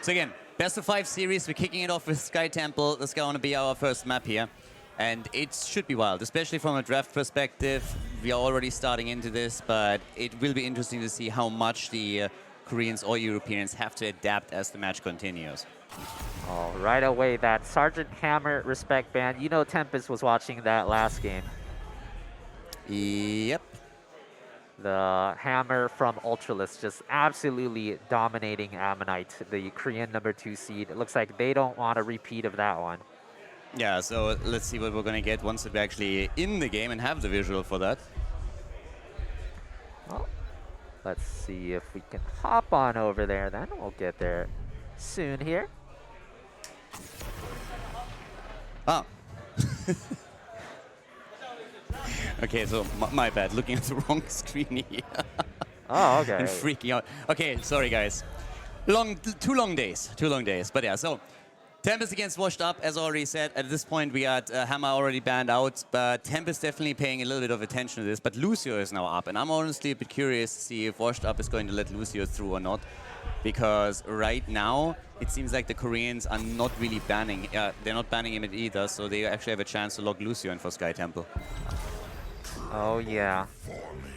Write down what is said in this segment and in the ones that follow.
So again, best of 5 series. We're kicking it off with Sky Temple. This is going to be our first map here. And it should be wild, especially from a draft perspective. We are already starting into this, but it will be interesting to see how much the Koreans or Europeans have to adapt as the match continues. Oh, right away, that Sergeant Hammer respect band. You know Tempest was watching that last game. Yep. The Hammer from Ultralisk just absolutely dominating Ammonite, the Korean #2 seed. It looks like they don't want a repeat of that one. Yeah, so let's see what we're going to get once we're actually in the game and have the visual for that. Well, let's see if we can hop on over there then. We'll get there soon here. Ah. Okay, so my bad, looking at the wrong screen here. Oh, okay. And freaking out. Okay, sorry guys. Two long days. But yeah, so Tempest against Washed Up, as already said. At this point, we got Hammer already banned out, but Tempest definitely paying a little bit of attention to this. But Lucio is now up, and I'm honestly a bit curious to see if Washed Up is going to let Lucio through or not. Because right now, it seems like the Koreans are not really banning, they're not banning him either, so they actually have a chance to lock Lucio in for Sky Temple. Oh, yeah.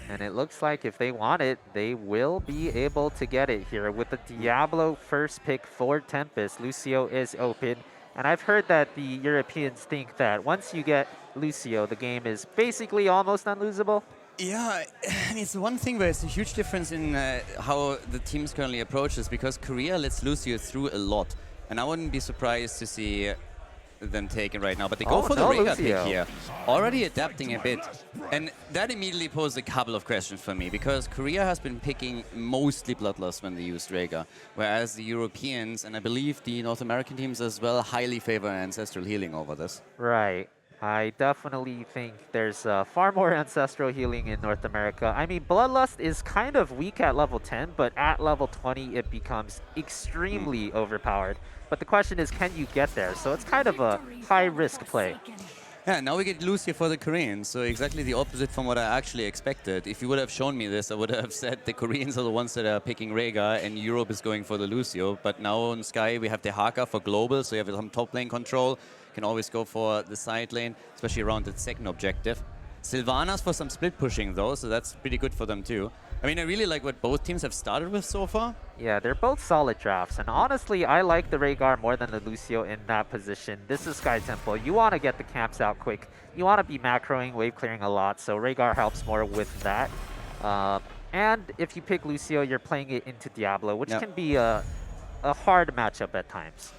And it looks like if they want it, they will be able to get it here. With the Diablo first pick for Tempest, Lucio is open. And I've heard that the Europeans think that once you get Lucio, the game is basically almost unlosable. Yeah, and it's one thing where it's a huge difference in how the teams currently approach this, because Korea lets Lucio through a lot. And I wouldn't be surprised to see them taken right now, but they go for the Rhaegar pick here. Already adapting a bit. And that immediately posed a couple of questions for me, because Korea has been picking mostly Bloodlust when they used Rhaegar, whereas the Europeans, and I believe the North American teams as well, highly favor Ancestral Healing over this. Right. I definitely think there's far more Ancestral Healing in North America. I mean, Bloodlust is kind of weak at level 10, but at level 20, it becomes extremely overpowered. But the question is, can you get there? So it's kind of a high-risk play. Yeah, now we get Lucio for the Koreans, so exactly the opposite from what I actually expected. If you would have shown me this, I would have said the Koreans are the ones that are picking Rhaegar and Europe is going for the Lucio. But now on Sky, we have the Haka for global, so you have some top lane control. Can always go for the side lane, especially around the second objective. Sylvanas for some split pushing though, so that's pretty good for them too. I mean, I really like what both teams have started with so far. Yeah, they're both solid drafts, and honestly, I like the Rhaegar more than the Lucio in that position. This is Sky Temple. You want to get the camps out quick. You want to be macroing, wave clearing a lot, so Rhaegar helps more with that. And if you pick Lucio, you're playing it into Diablo, which can be a hard matchup at times.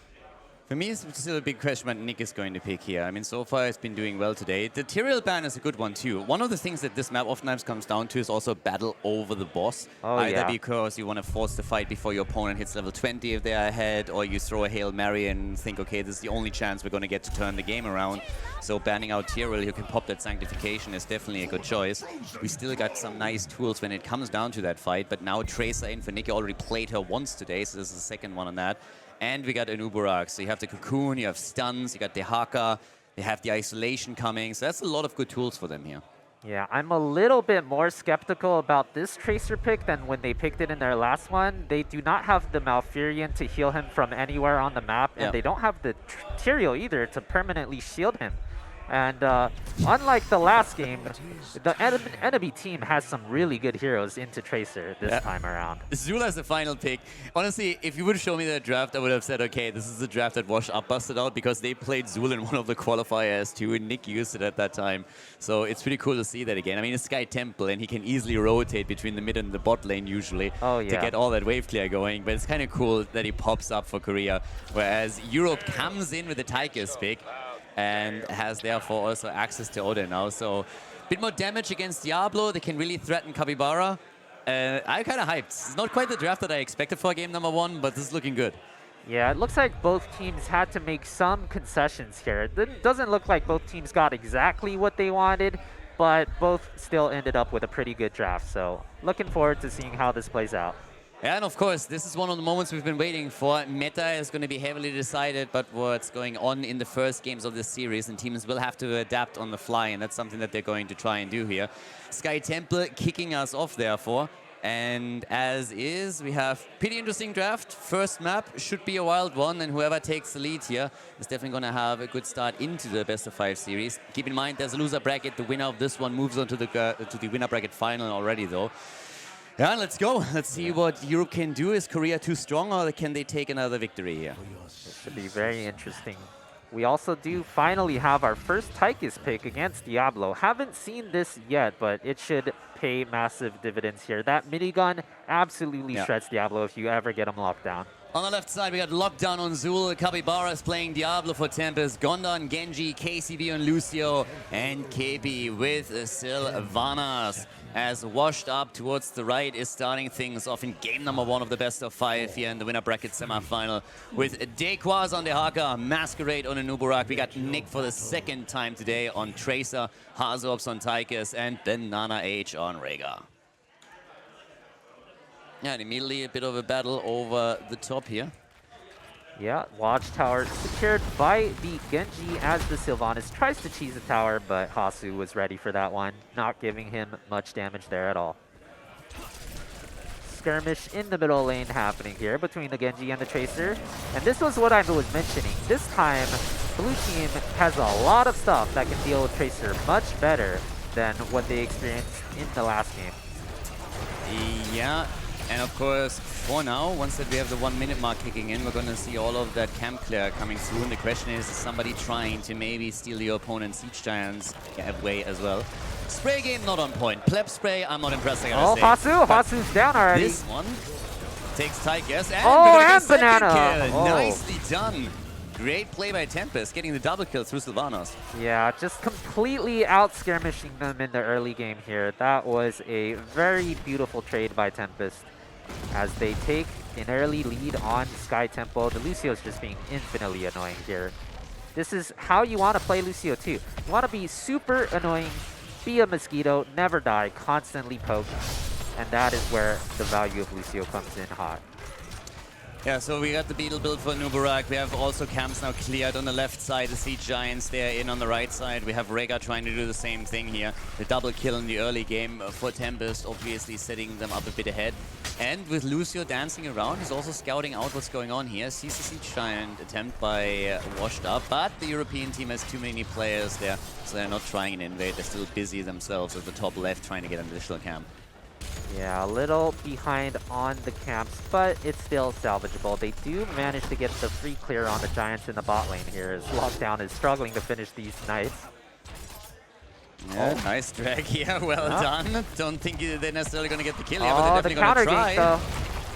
For me, it's still a big question what Nick is going to pick here. I mean, so far it's been doing well today. The Tyrael ban is a good one too. One of the things that this map oftentimes comes down to is also battle over the boss. Either because you want to force the fight before your opponent hits level 20 if they're ahead, or you throw a Hail Mary and think, okay, this is the only chance we're going to get to turn the game around. So banning out Tyrael, who can pop that Sanctification, is definitely a good choice. We still got some nice tools when it comes down to that fight, but now Tracer in for Nick. You already played her once today, so this is the second one on that. And we got an Uburak, so you have the Cocoon, you have Stuns, you got the Haka, you have the Isolation coming, so that's a lot of good tools for them here. Yeah, I'm a little bit more skeptical about this Tracer pick than when they picked it in their last one. They do not have the Malfurion to heal him from anywhere on the map, and they don't have the Tyrael either to permanently shield him. And unlike the last game, the enemy team has some really good heroes into Tracer this time around. Zula is the final pick. Honestly, if you would show me that draft, I would have said, okay, this is the draft that Wash Up busted out, because they played Zula in one of the qualifiers too, and Nick used it at that time. So it's pretty cool to see that again. I mean, it's Sky Temple, and he can easily rotate between the mid and the bot lane usually to get all that wave clear going. But it's kind of cool that he pops up for Korea, whereas Europe comes in with the Tychus pick and has therefore also access to Odin now. So a bit more damage against Diablo. They can really threaten Capybara. I'm kind of hyped. It's not quite the draft that I expected for game number 1, but this is looking good. Yeah, it looks like both teams had to make some concessions here. It doesn't look like both teams got exactly what they wanted, but both still ended up with a pretty good draft. So looking forward to seeing how this plays out. Yeah, and of course, this is one of the moments we've been waiting for. Meta is going to be heavily decided, but what's going on in the first games of this series, and teams will have to adapt on the fly, and that's something that they're going to try and do here. Sky Temple kicking us off, therefore. And as is, we have pretty interesting draft. First map should be a wild one, and whoever takes the lead here is definitely going to have a good start into the best of 5 series. Keep in mind, there's a loser bracket. The winner of this one moves on to the winner bracket final already, though. Yeah, let's go. Let's see what Europe can do. Is Korea too strong, or can they take another victory here? It should be very interesting. We also do finally have our first Tychus pick against Diablo. Haven't seen this yet, but it should pay massive dividends here. That minigun absolutely shreds Diablo if you ever get him locked down. On the left side, we got Lockdown on Zul. Capybara is playing Diablo for Tempest. Gondon, Genji, KCB on Lucio, and KB with Sylvanas. As Washed Up towards the right is starting things off in game number 1 of the best of 5 here in the winner bracket semifinal. With Dequaz on the Haka, Masquerade on a Nuburak. We got Nick for the second time today on Tracer, Hazops on Tychus, and Banana H on Rhaegar. Yeah, and immediately a bit of a battle over the top here. Yeah, Watchtower secured by the Genji as the Sylvanas tries to cheese the tower, but Hasu was ready for that one, not giving him much damage there at all. Skirmish in the middle lane happening here between the Genji and the Tracer. And this was what I was mentioning. This time, Blue Team has a lot of stuff that can deal with Tracer much better than what they experienced in the last game. Yeah. And of course, for now, once that we have the 1 minute mark kicking in, we're going to see all of that camp clear coming through. And the question is somebody trying to maybe steal your opponent's Siege Giants away as well? Spray game not on point. Pleb spray, I'm not impressed, I gotta say. Hasu's down already. This one takes Tychus and, and Banana. Kill. Nicely done. Great play by Tempest, getting the double kill through Sylvanas. Yeah, just completely out-skirmishing them in the early game here. That was a very beautiful trade by Tempest as they take an early lead on Sky Temple. The Lucio's just being infinitely annoying here. This is how you want to play Lucio too. You want to be super annoying, be a mosquito, never die, constantly poke. And that is where the value of Lucio comes in hot. Yeah, so we got the Beetle build for Nuburak. We have also camps now cleared on the left side. The Siege Giants, they're in on the right side. We have Rhaegar trying to do the same thing here. The double kill in the early game for Tempest, obviously setting them up a bit ahead. And with Lucio dancing around, he's also scouting out what's going on here. Sees the Siege Giant attempt by Washed Up, but the European team has too many players there, so they're not trying an invade. They're still busy themselves at the top left trying to get an additional camp. Yeah, a little behind on the camps, but it's still salvageable. They do manage to get the free clear on the Giants in the bot lane here as Lockdown is struggling to finish these Knights. Yeah, nice drag here, well done. Don't think they're necessarily going to get the kill here, but they're definitely going to try. Though.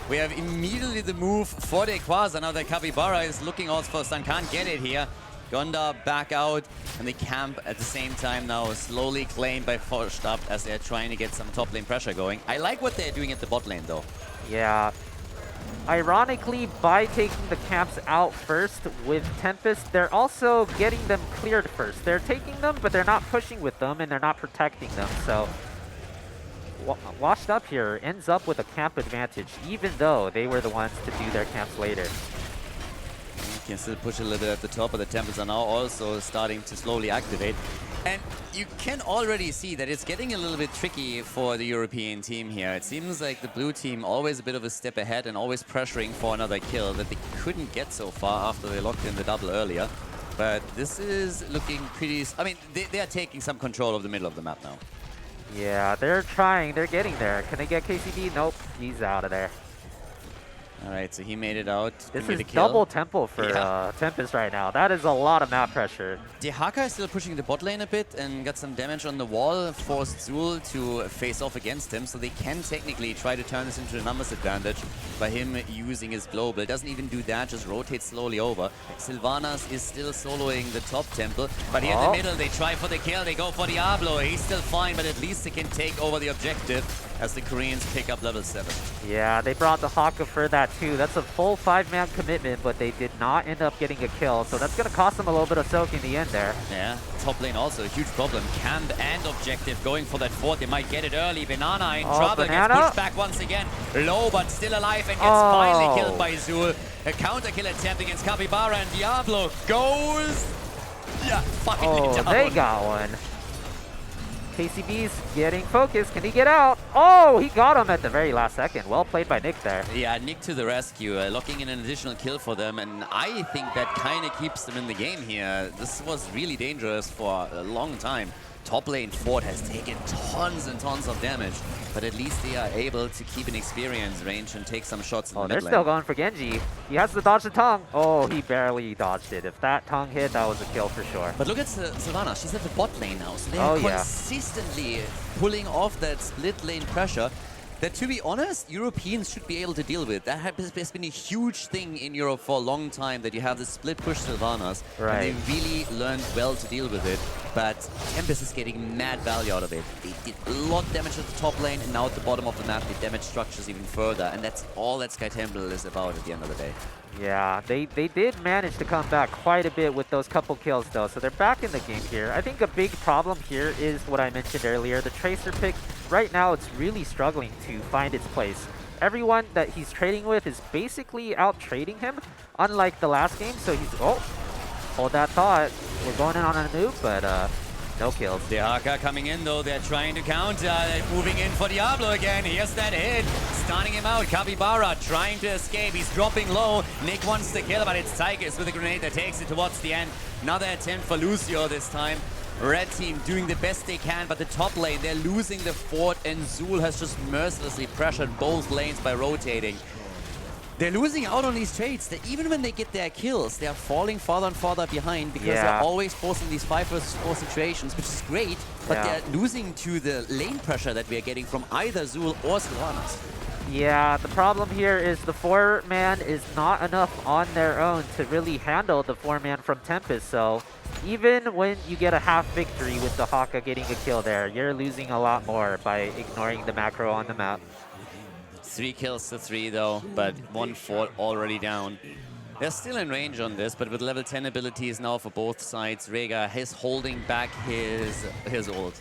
We have immediately the move for Dequaza. Now that Capybara is looking out for Stun, can't get it here. Gonda back out, and the camp at the same time now slowly claimed by Washed Up as they're trying to get some top lane pressure going. I like what they're doing at the bot lane though. Yeah. Ironically, by taking the camps out first with Tempest, they're also getting them cleared first. They're taking them, but they're not pushing with them, and they're not protecting them. So, Washed Up here ends up with a camp advantage, even though they were the ones to do their camps later. Can still push a little bit at the top, but the Tempests are now also starting to slowly activate. And you can already see that it's getting a little bit tricky for the European team here. It seems like the blue team always a bit of a step ahead and always pressuring for another kill that they couldn't get so far after they locked in the double earlier. But this is looking pretty... I mean, they are taking some control of the middle of the map now. Yeah, they're trying. They're getting there. Can they get KCB? Nope. He's out of there. All right, so he made it out. This is double tempo for Tempest right now. That is a lot of map pressure. The Haka is still pushing the bot lane a bit and got some damage on the wall, forced Zul to face off against him, so they can technically try to turn this into a numbers advantage by him using his global. Doesn't even do that, just rotates slowly over. Sylvanas is still soloing the top temple, but here in the middle they try for the kill, they go for Diablo. He's still fine, but at least they can take over the objective as the Koreans pick up level 7. Yeah, they brought the Haka for that too. That's a full 5-man commitment, but they did not end up getting a kill, so that's going to cost them a little bit of soak in the end there. Yeah, top lane also a huge problem. Camp and objective going for that fort. They might get it early. Banana in trouble, gets pushed back once again. Low, but still alive and gets finally killed by Zul. A counter kill attempt against Capybara, and Diablo goes... Yeah, finally down. They got one. KCB's getting focused. Can he get out? Oh, he got him at the very last second. Well played by Nick there. Yeah, Nick to the rescue, locking in an additional kill for them, and I think that kind of keeps them in the game here. This was really dangerous for a long time. Top lane Ford has taken tons and tons of damage, but at least they are able to keep an experience range and take some shots in the mid lane. They're still going for Genji. He has to dodge the tongue. Oh, he barely dodged it. If that tongue hit, that was a kill for sure. But look at Sylvana. She's at the bot lane now, so they're consistently pulling off that split lane pressure that, to be honest, Europeans should be able to deal with. That has been a huge thing in Europe for a long time, that you have the split push Sylvanas, and they really learned well to deal with it. But Tempest is getting mad value out of it. They did a lot of damage at the top lane, and now at the bottom of the map, they damage structures even further, and that's all that Sky Temple is about at the end of the day. Yeah, they did manage to come back quite a bit with those couple kills, though, so they're back in the game here. I think a big problem here is what I mentioned earlier. The Tracer pick, right now, it's really struggling to find its place. Everyone that he's trading with is basically out-trading him, unlike the last game, so he's... Oh, hold that thought. We're going in on a noob, but no kills. The Haka coming in, though. They're trying to counter. They're moving in for Diablo again. Here's that hit. Stunning him out. Capybara trying to escape. He's dropping low. Nick wants to kill, but it's Tigers with a grenade that takes it towards the end. Another attempt for Lucio this time. Red team doing the best they can, but the top lane, they're losing the fort, and Zul has just mercilessly pressured both lanes by rotating. They're losing out on these trades. That even when they get their kills, they are falling farther and farther behind because they're always forcing these 5 versus 4 situations, which is great, but they're losing to the lane pressure that we are getting from either Zul or Sylvanas. Yeah, the problem here is the 4-man is not enough on their own to really handle the 4-man from Tempest, so even when you get a half victory with the Haka getting a kill there, you're losing a lot more by ignoring the macro on the map. 3 kills to 3 though, but 1 fort already down. They're still in range on this, but with level 10 abilities now for both sides, Rega is holding back his ult.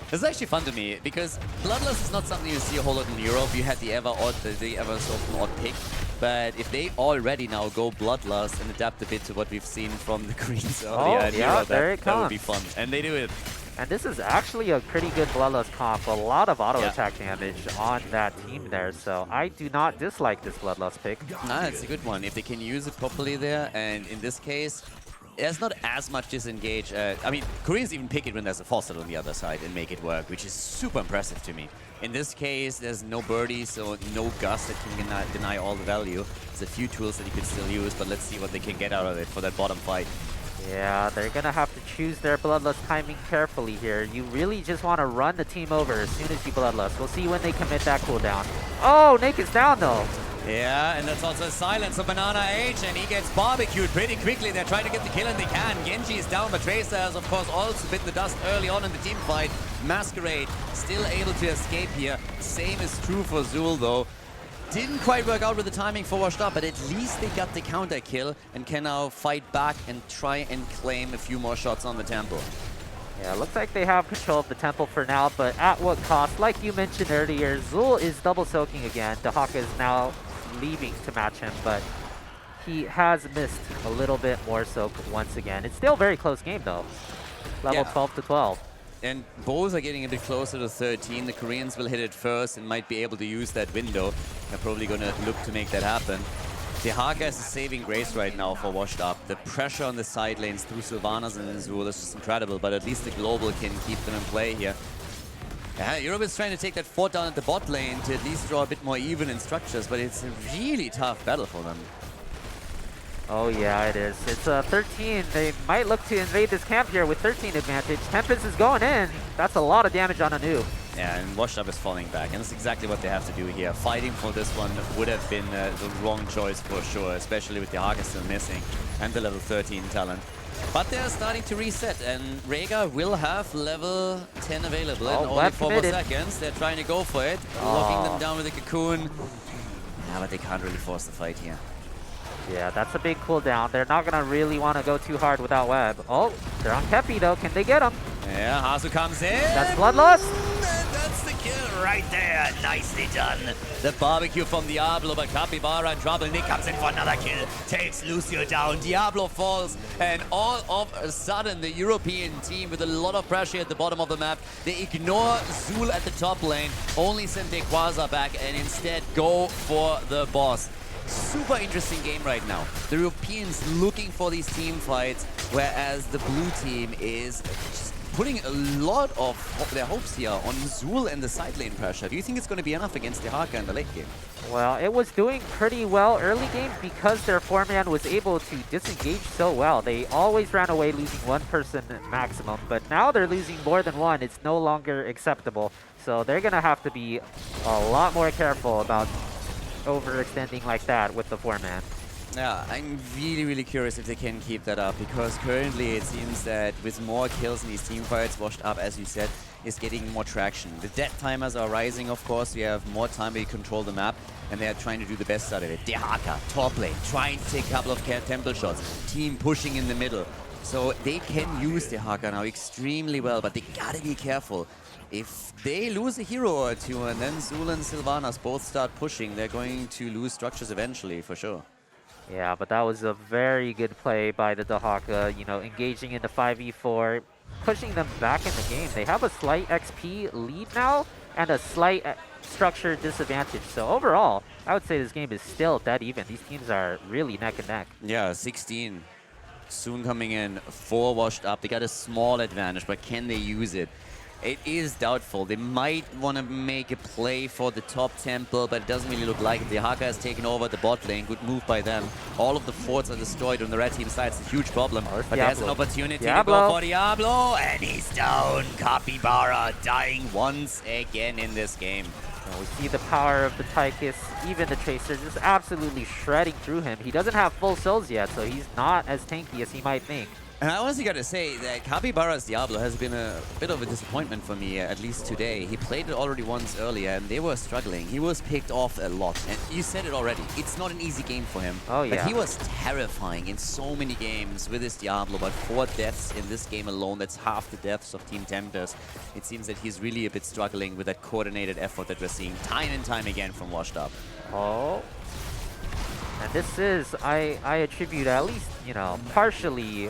This is actually fun to me, because Bloodlust is not something you see a whole lot in Europe. You had the ever so often odd pick, but if they already now go Bloodlust and adapt a bit to what we've seen from the Koreans earlier in Europe, that would be fun. And they do it. And this is actually a pretty good Bloodlust comp. A lot of auto attack damage on that team there, so I do not dislike this Bloodlust pick. Nah, it's a good one. If they can use it properly there, and in this case, there's not as much disengage. I mean, Koreans even pick it when there's a faucet on the other side and make it work, which is super impressive to me. In this case, there's no birdie, so no gust that can deny all the value. There's a few tools that you can still use, but let's see what they can get out of it for that bottom fight. Yeah, they're going to have to choose their Bloodlust timing carefully here. You really just want to run the team over as soon as you Bloodlust. We'll see when they commit that cooldown. Oh, Nick is down though. Yeah, and that's also a silence of Banana H, and he gets barbecued pretty quickly. They're trying to get the kill, and they can. Genji is down, but Tracer has, of course, also bit the dust early on in the team fight. Masquerade still able to escape here. Same is true for Zul, though. Didn't quite work out with the timing for Washed Up, but at least they got the counter kill and can now fight back and try and claim a few more shots on the temple. Yeah, looks like they have control of the temple for now, but at what cost? Like you mentioned earlier, Zul is double soaking again. Dahaka is now leaving to match him, but he has missed a little bit more soak once again. It's still a very close game though. Level 12 to 12. And both are getting a bit closer to 13. The Koreans will hit it first and might be able to use that window. They're probably going to look to make that happen. The Haka is a saving grace right now for Washed Up. The pressure on the side lanes through Sylvanas and Zul is just incredible, but at least the global can keep them in play here. Europe is trying to take that fort down at the bot lane to at least draw a bit more even in structures, but it's a really tough battle for them. Oh yeah, it is. It's 13. They might look to invade this camp here with 13 advantage. Tempest is going in. That's a lot of damage on a noob. Yeah, and Washed Up is falling back, and that's exactly what they have to do here. Fighting for this one would have been the wrong choice for sure, especially with the Haka still missing and the level 13 talent. But they're starting to reset, and Rega will have level 10 available in only 4 more seconds. They're trying to go for it, locking them down with a cocoon. Yeah, but they can't really force the fight here. Yeah, that's a big cooldown. They're not going to really want to go too hard without web. Oh, they're on Kepi though. Can they get him? Yeah, Hasu comes in. That's Bloodlust. And that's the kill right there. Nicely done. The barbecue from Diablo, but Capybara in trouble. Nick comes in for another kill, takes Lucio down. Diablo falls, and all of a sudden, the European team with a lot of pressure at the bottom of the map, they ignore Zul at the top lane, only send Quasar back, and instead go for the boss. Super interesting game right now. The Europeans looking for these team fights, whereas the blue team is just putting a lot of their hopes here on Zul and the side lane pressure. Do you think it's going to be enough against the Haka in the late game? Well, it was doing pretty well early game because their 4-man was able to disengage so well. They always ran away losing one person maximum, but now they're losing more than one. It's no longer acceptable. So they're going to have to be a lot more careful about overextending like that with the 4-man. Yeah, I'm really curious if they can keep that up, because currently it seems that with more kills in these team fights, Washed Up, as you said, is getting more traction. The death timers are rising, of course. We have more time to control the map, and they are trying to do the best out of it. Dehaka, top lane, trying to take a couple of temple shots. Team pushing in the middle. So they can use Dehaka now extremely well, but they gotta be careful. If they lose a hero or two, and then Zul and Sylvanas both start pushing, they're going to lose structures eventually, for sure. Yeah, but that was a very good play by the Dehaka, you know, engaging in the 5v4, pushing them back in the game. They have a slight XP lead now and a slight structure disadvantage. So overall, I would say this game is still dead even. These teams are really neck and neck. Yeah, 16 soon coming in for Washed Up. They got a small advantage, but can they use it? It is doubtful. They might want to make a play for the top temple, but it doesn't really look like it. The Haka has taken over the bot lane. Good move by them. All of the forts are destroyed on the red team side. It's a huge problem. But there's an opportunity to go for Diablo, and he's down. Capybara dying once again in this game. We see the power of the Tychus, even the Tracer, just absolutely shredding through him. He doesn't have full souls yet, so he's not as tanky as he might think. And I honestly got to say that Capybara's Diablo has been a bit of a disappointment for me, at least today. He played it already once earlier, and they were struggling. He was picked off a lot. And you said it already. It's not an easy game for him. Oh, yeah. But he was terrifying in so many games with his Diablo. But 4 deaths in this game alone, that's half the deaths of Team Tempest. It seems that he's really a bit struggling with that coordinated effort that we're seeing time and time again from Washed Up. Oh. And this is, I attribute at least, you know, partially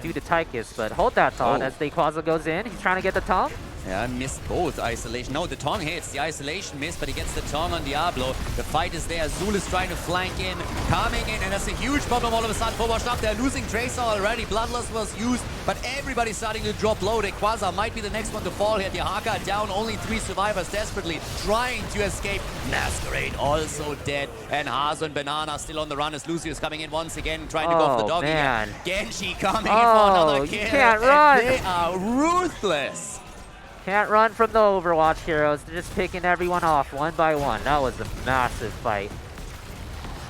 due to Tychus, but hold that thought as Quasar goes in. He's trying to get the tongue. Yeah, I missed both isolation. No, the Tong hits. The isolation missed, but he gets the Tong on Diablo. The fight is there. Zul is trying to flank in, coming in, and that's a huge problem all of a sudden for Washed Up. They're losing Tracer already. Bloodlust was used, but everybody's starting to drop low. Quasar might be the next one to fall here. The Haka down, only 3 survivors desperately trying to escape. Masquerade also dead, and Hazo and Banana still on the run as Lucius coming in once again, trying to go for the doggy. Man. Genji coming in for another kill. You can't run. They are ruthless. Can't run from the Overwatch heroes. They're just picking everyone off one by one. That was a massive fight.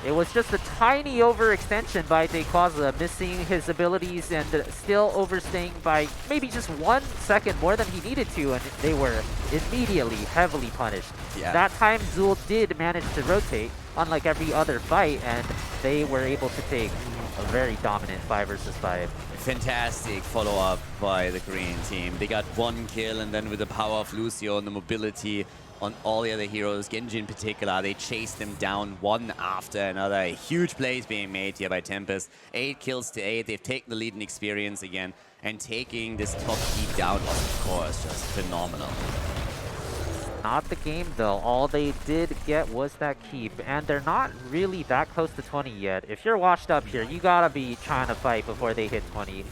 It was just a tiny overextension by Quasar, missing his abilities and still overstaying by maybe just 1 second more than he needed to, and they were immediately heavily punished. Yeah. That time, Zul did manage to rotate, unlike every other fight, and they were able to take a very dominant 5 versus 5. Fantastic follow-up by the Korean team. They got 1 kill, and then with the power of Lucio and the mobility on all the other heroes, Genji in particular, they chased them down one after another. Huge plays being made here by Tempest. 8 kills to 8. They've taken the lead in experience again, and taking this top keep down was, of course, just phenomenal. Not the game, though. All they did get was that keep, and they're not really that close to 20 yet. If you're Washed Up here, you gotta be trying to fight before they hit 20.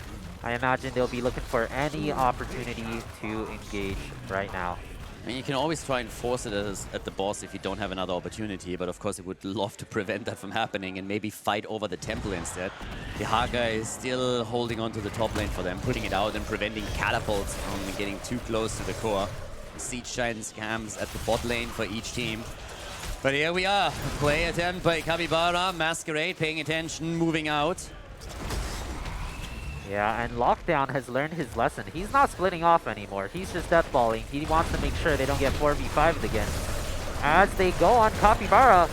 I imagine they'll be looking for any opportunity to engage right now. I mean, you can always try and force it at the boss if you don't have another opportunity, but of course it would love to prevent that from happening and maybe fight over the temple instead. The Haka is still holding on to the top lane for them, putting it out and preventing catapults from getting too close to the core. Siege Giant scams at the bot lane for each team. But here we are. Play attempt by Capybara. Masquerade paying attention, moving out. Yeah, and Lockdown has learned his lesson. He's not splitting off anymore. He's just deathballing. He wants to make sure they don't get 4v5'd again. As they go on Capybara.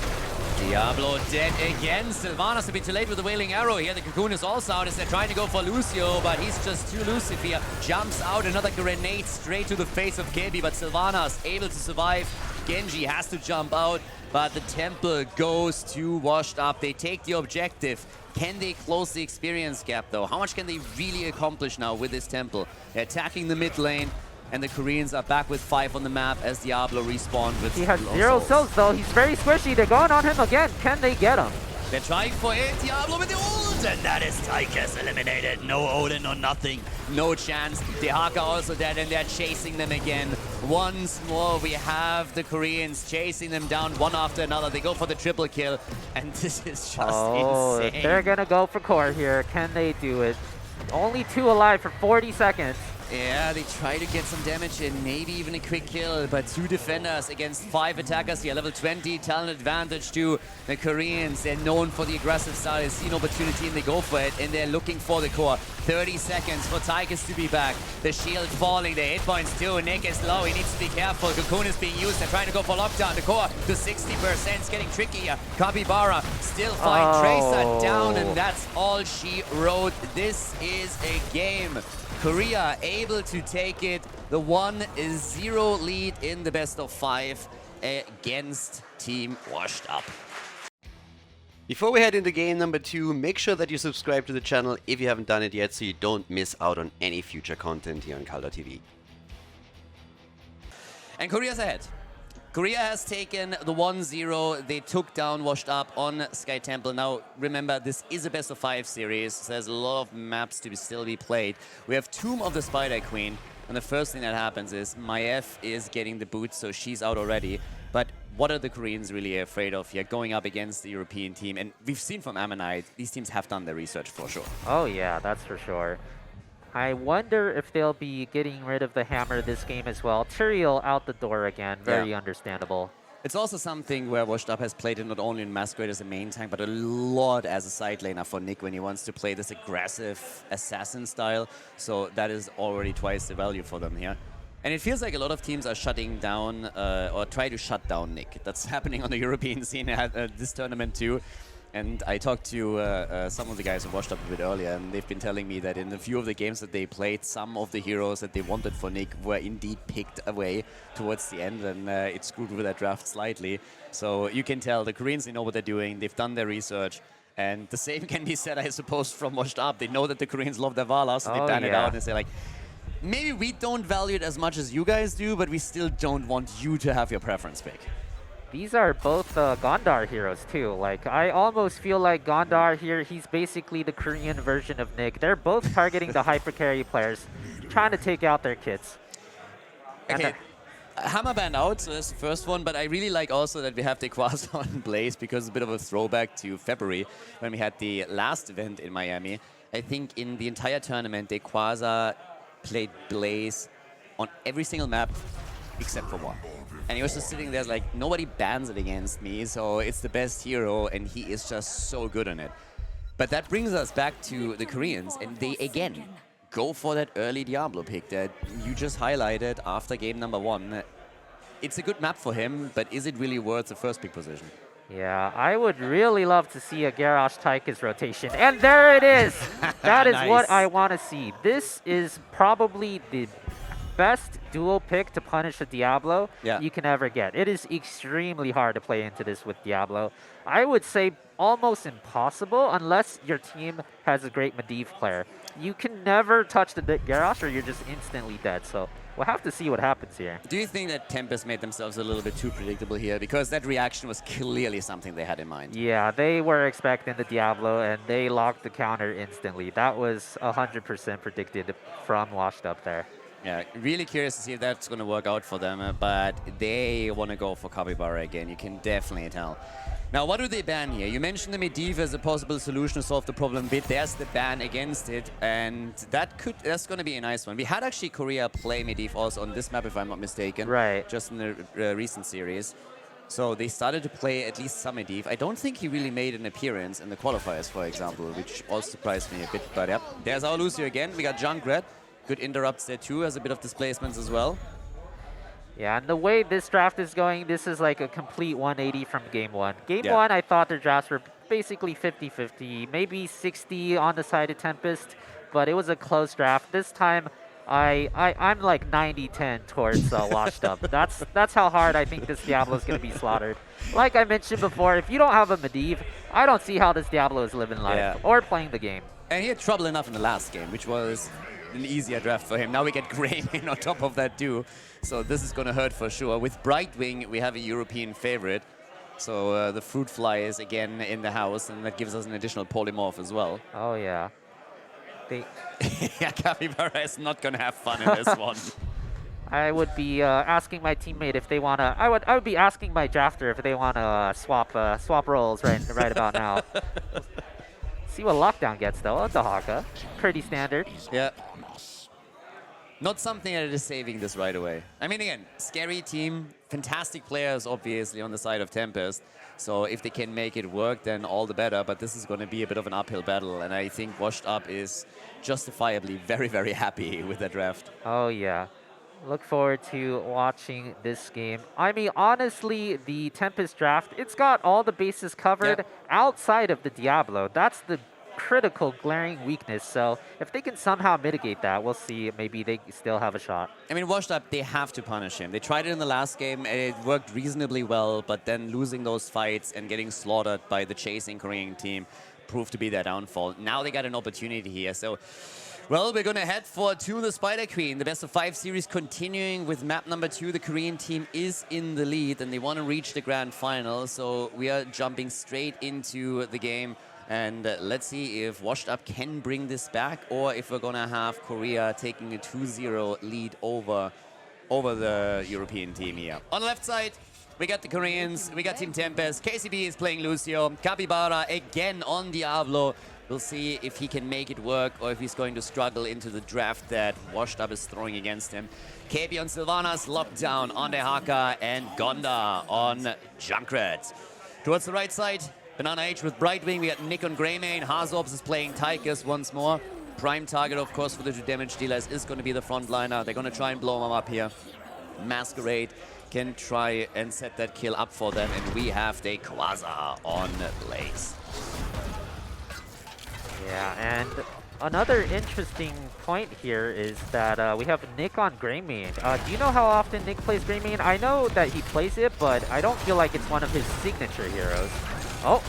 Diablo dead again. Sylvanas a bit too late with the Wailing Arrow here. The Cocoon is also out as they're trying to go for Lucio, but he's just too elusive here. Jumps out, another grenade straight to the face of Kebi, but Sylvanas able to survive. Genji has to jump out. but the Temple goes to Washed Up. They take the objective. Can they close the experience gap, though? How much can they really accomplish now with this Temple? They're attacking the mid lane, and the Koreans are back with 5 on the map as Diablo respawned with He has 0 souls, though. He's very squishy. They're going on him again. Can they get him? They're trying for it. Diablo with the ult, and that is Tychus eliminated. No Odin or nothing. No chance. Dehaka also dead, and they're chasing them again. Once more, we have the Koreans chasing them down one after another. They go for the triple kill, and this is just insane. They're going to go for core here. Can they do it? Only 2 alive for 40 seconds. Yeah, they try to get some damage in, maybe even a quick kill, but 2 defenders against 5 attackers here. Level 20, talent advantage to the Koreans. They're known for the aggressive style. They see an opportunity and they go for it, and they're looking for the core. 30 seconds for Tychus to be back. The shield falling, the hit points too. Nick is low, he needs to be careful. Cocoon is being used. They're trying to go for lockdown. The core to 60%. It's getting tricky here. Capybara still find Tracer down, and that's all she wrote. This is a game. Korea able to take it. The 1-0 lead in the best of 5 against Team Washed Up. Before we head into game number 2, make sure that you subscribe to the channel if you haven't done it yet so you don't miss out on any future content here on Khaldor TV. And Korea's ahead. Korea has taken the 1-0. They took down Washed Up on Sky Temple. Now, remember, this is a best of 5 series. So there's a lot of maps to still be played. We have Tomb of the Spider Queen. And the first thing that happens is Maiev is getting the boot, so she's out already. But what are the Koreans really afraid of here, going up against the European team? And we've seen from Ammonite, these teams have done their research for sure. Oh yeah, that's for sure. I wonder if they'll be getting rid of the hammer this game as well. Tyrael out the door again, very understandable. It's also something where Washed Up has played it not only in Masquerade as a main tank, but a lot as a side laner for Nick when he wants to play this aggressive assassin style. So that is already twice the value for them here. And it feels like a lot of teams are shutting down or try to shut down Nick. That's happening on the European scene at this tournament too. And I talked to some of the guys who Washed Up a bit earlier, and they've been telling me that in a few of the games that they played, some of the heroes that they wanted for Nick were indeed picked away towards the end, and it screwed with that draft slightly. So you can tell the Koreans, they know what they're doing, they've done their research, and the same can be said, I suppose, from Washed Up. They know that the Koreans love their Vala, so they ban it out and say like, maybe we don't value it as much as you guys do, but we still don't want you to have your preference pick. These are both Gondar heroes too. Like, I almost feel like Gondar here, he's basically the Korean version of Nick. They're both targeting the hypercarry players, trying to take out their kits. Okay, Hammer banned out, so that's the first one, but I really like also that we have the Quasar on Blaze because it's a bit of a throwback to February when we had the last event in Miami. I think in the entire tournament, the Quasar played Blaze on every single map except for one. And he was just sitting there like, nobody bans it against me, so it's the best hero, and he is just so good on it. But that brings us back to the Koreans, and they, again, go for that early Diablo pick that you just highlighted after game number 1. It's a good map for him, but is it really worth the first pick position? Yeah, I would really love to see a Garrosh Tychus rotation. And there it is! That is Nice. what I want to see. This is probably the best dual pick to punish a Diablo you can ever get. It is extremely hard to play into this with Diablo. I would say almost impossible unless your team has a great Medivh player. You can never touch the Garrosh or you're just instantly dead. So we'll have to see what happens here. Do you think that Tempest made themselves a little bit too predictable here? Because that reaction was clearly something they had in mind. Yeah, they were expecting the Diablo and they locked the counter instantly. That was 100% predicted from Washed Up there. Yeah, really curious to see if that's going to work out for them, but they want to go for Capybara again. You can definitely tell. Now, what do they ban here? You mentioned the Medivh as a possible solution to solve the problem a bit. There's the ban against it, and that's going to be a nice one. We had actually Korea play Medivh also on this map, if I'm not mistaken. Right. Just in the recent series. So they started to play at least some Medivh. I don't think he really made an appearance in the qualifiers, for example, which also surprised me a bit. But yeah, there's our Lucio again. We got Junkrat. Good interrupts there too, has a bit of displacements as well. Yeah, and the way this draft is going, this is like a complete 180 from game 1. Game 1, I thought their drafts were basically 50-50, maybe 60 on the side of Tempest, but it was a close draft. This time, I'm like 90-10 towards Washed Up. That's how hard I think this Diablo is going to be slaughtered. Like I mentioned before, if you don't have a Medivh, I don't see how this Diablo is living life or playing the game. And he had trouble enough in the last game, which was an easier draft for him. Now we get Greymane on top of that too. So this is going to hurt for sure. With Brightwing, we have a European favorite. So the Fruit Fly is again in the house, and that gives us an additional polymorph as well. Oh, yeah. Yeah, Capybara is not going to have fun in this one. I would be asking my teammate if they want to... I would be asking my drafter if they want to swap roles right about now. See what Lockdown gets, though. It's a Haka. Pretty standard. Yeah. Not something that is saving this right away. I mean, again, scary team, fantastic players, obviously, on the side of Tempest. So if they can make it work, then all the better. But this is going to be a bit of an uphill battle. And I think Washed Up is justifiably very, very happy with that draft. Oh, yeah. Look forward to watching this game. I mean, honestly, the Tempest draft, it's got all the bases covered outside of the Diablo. That's the critical glaring weakness. So if they can somehow mitigate that, we'll see. Maybe they still have a shot. I mean, Washed Up, they have to punish him. They tried it in the last game, and it worked reasonably well, but then losing those fights and getting slaughtered by the chasing Korean team proved to be their downfall. Now they got an opportunity here. So, well, we're going to head to the Spider Queen. The best of 5 series continuing with map number 2. The Korean team is in the lead, and they want to reach the grand final. So we are jumping straight into the game. And let's see if Washed Up can bring this back, or if we're going to have Korea taking a 2-0 lead over the European team here. On the left side, we got the Koreans, we got Team Tempest. KCB is playing Lucio. Capybara again on Diablo. We'll see if he can make it work, or if he's going to struggle into the draft that Washed Up is throwing against him. KB on Sylvanas, Lockdown on Dehaka, and Gonda on Junkrat. Towards the right side, Banana H with Brightwing. We got Nick on Greymane. Hazorbs is playing Tychus once more. Prime target, of course, for the 2 damage dealers is going to be the frontliner. They're going to try and blow him up here. Masquerade can try and set that kill up for them. And we have Quasar on Blaze. Yeah, and another interesting point here is that we have Nick on Greymane. Do you know how often Nick plays Greymane? I know that he plays it, but I don't feel like it's one of his signature heroes. Oh.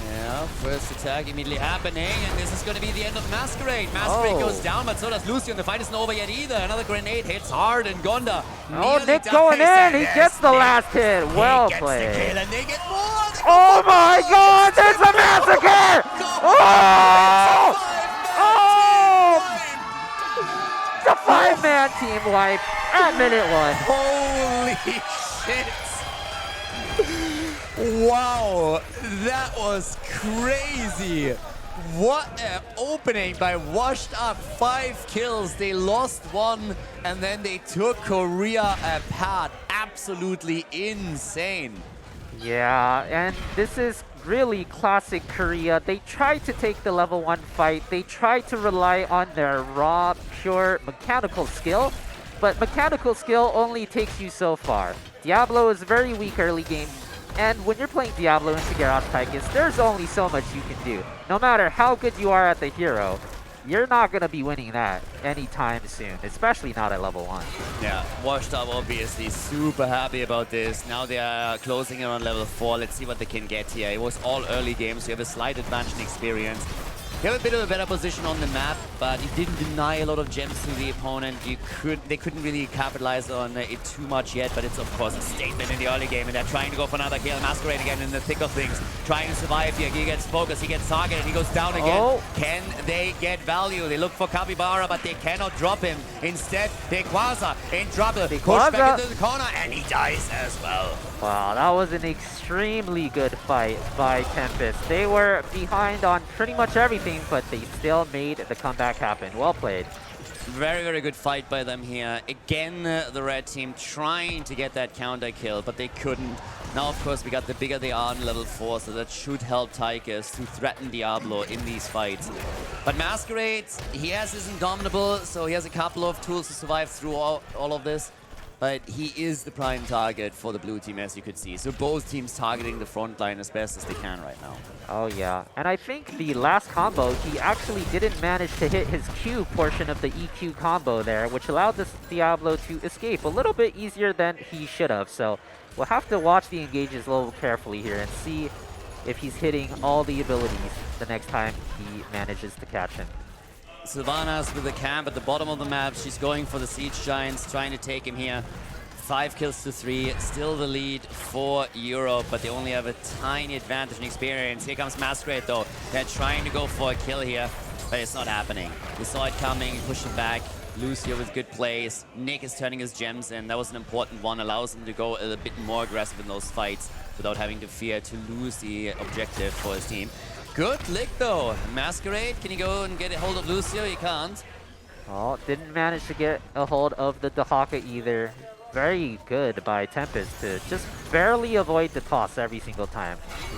Yeah, first attack immediately happening, and this is going to be the end of Masquerade. Masquerade goes down, but so does Lucian. The fight isn't over yet either. Another grenade hits hard, and Gonda. Oh, Nick going in. He gets the last hit. Well played. The kill, and they get more. Oh my God! There's a massacre! Oh! Oh! The 5-man team wipe at minute 1. Holy shit! Wow, that was crazy. What an opening by Washed Up. 5 kills, they lost 1, and then they took Korea apart. Absolutely insane. Yeah, and this is really classic Korea. They tried to take the level 1 fight. They tried to rely on their raw, pure mechanical skill, but mechanical skill only takes you so far. Diablo is very weak early game. And when you're playing Diablo into Garage Tychus, there's only so much you can do. No matter how good you are at the hero, you're not going to be winning that anytime soon, especially not at level 1. Yeah, Washed Up obviously super happy about this. Now they are closing in on level 4. Let's see what they can get here. It was all early games, so you have a slight advantage in experience. You have a bit of a better position on the map, but you didn't deny a lot of gems to the opponent. They couldn't really capitalize on it too much yet, but it's of course a statement in the early game, and they're trying to go for another kill. Masquerade again in the thick of things, trying to survive here. He gets focused, he gets targeted, he goes down again. Oh. Can they get value? They look for Capybara, but they cannot drop him. Instead, Quasar in trouble. Push back into the corner, and he dies as well. Wow, that was an extremely good fight by Tempest. They were behind on pretty much everything, but they still made the comeback happen. Well played. Very, very good fight by them here. Again, the red team trying to get that counter kill, but they couldn't. Now, of course, we got the bigger they are on level 4, so that should help Tychus to threaten Diablo in these fights. But Masquerade, he has his Indomitable, so he has a couple of tools to survive through all of this. but he is the prime target for the blue team, as you could see. So both teams targeting the front line as best as they can right now. Oh yeah, and I think the last combo, he actually didn't manage to hit his Q portion of the EQ combo there, which allowed this Diablo to escape a little bit easier than he should have. So we'll have to watch the engages a little carefully here and see if he's hitting all the abilities the next time he manages to catch him. Sylvanas with the camp at the bottom of the map. She's going for the Siege Giants, trying to take him here. 5 kills to 3, still the lead for Europe, but they only have a tiny advantage in experience. Here comes Masquerade though. They're trying to go for a kill here, but it's not happening. We saw it coming, push it back. Lucio with good plays. Nick is turning his gems in. That was an important one. Allows him to go a bit more aggressive in those fights without having to fear to lose the objective for his team. Good lick though. Masquerade, can you go and get a hold of Lucio? You can't. Oh, didn't manage to get a hold of the Dahaka either. Very good by Tempest to just barely avoid the toss every single time.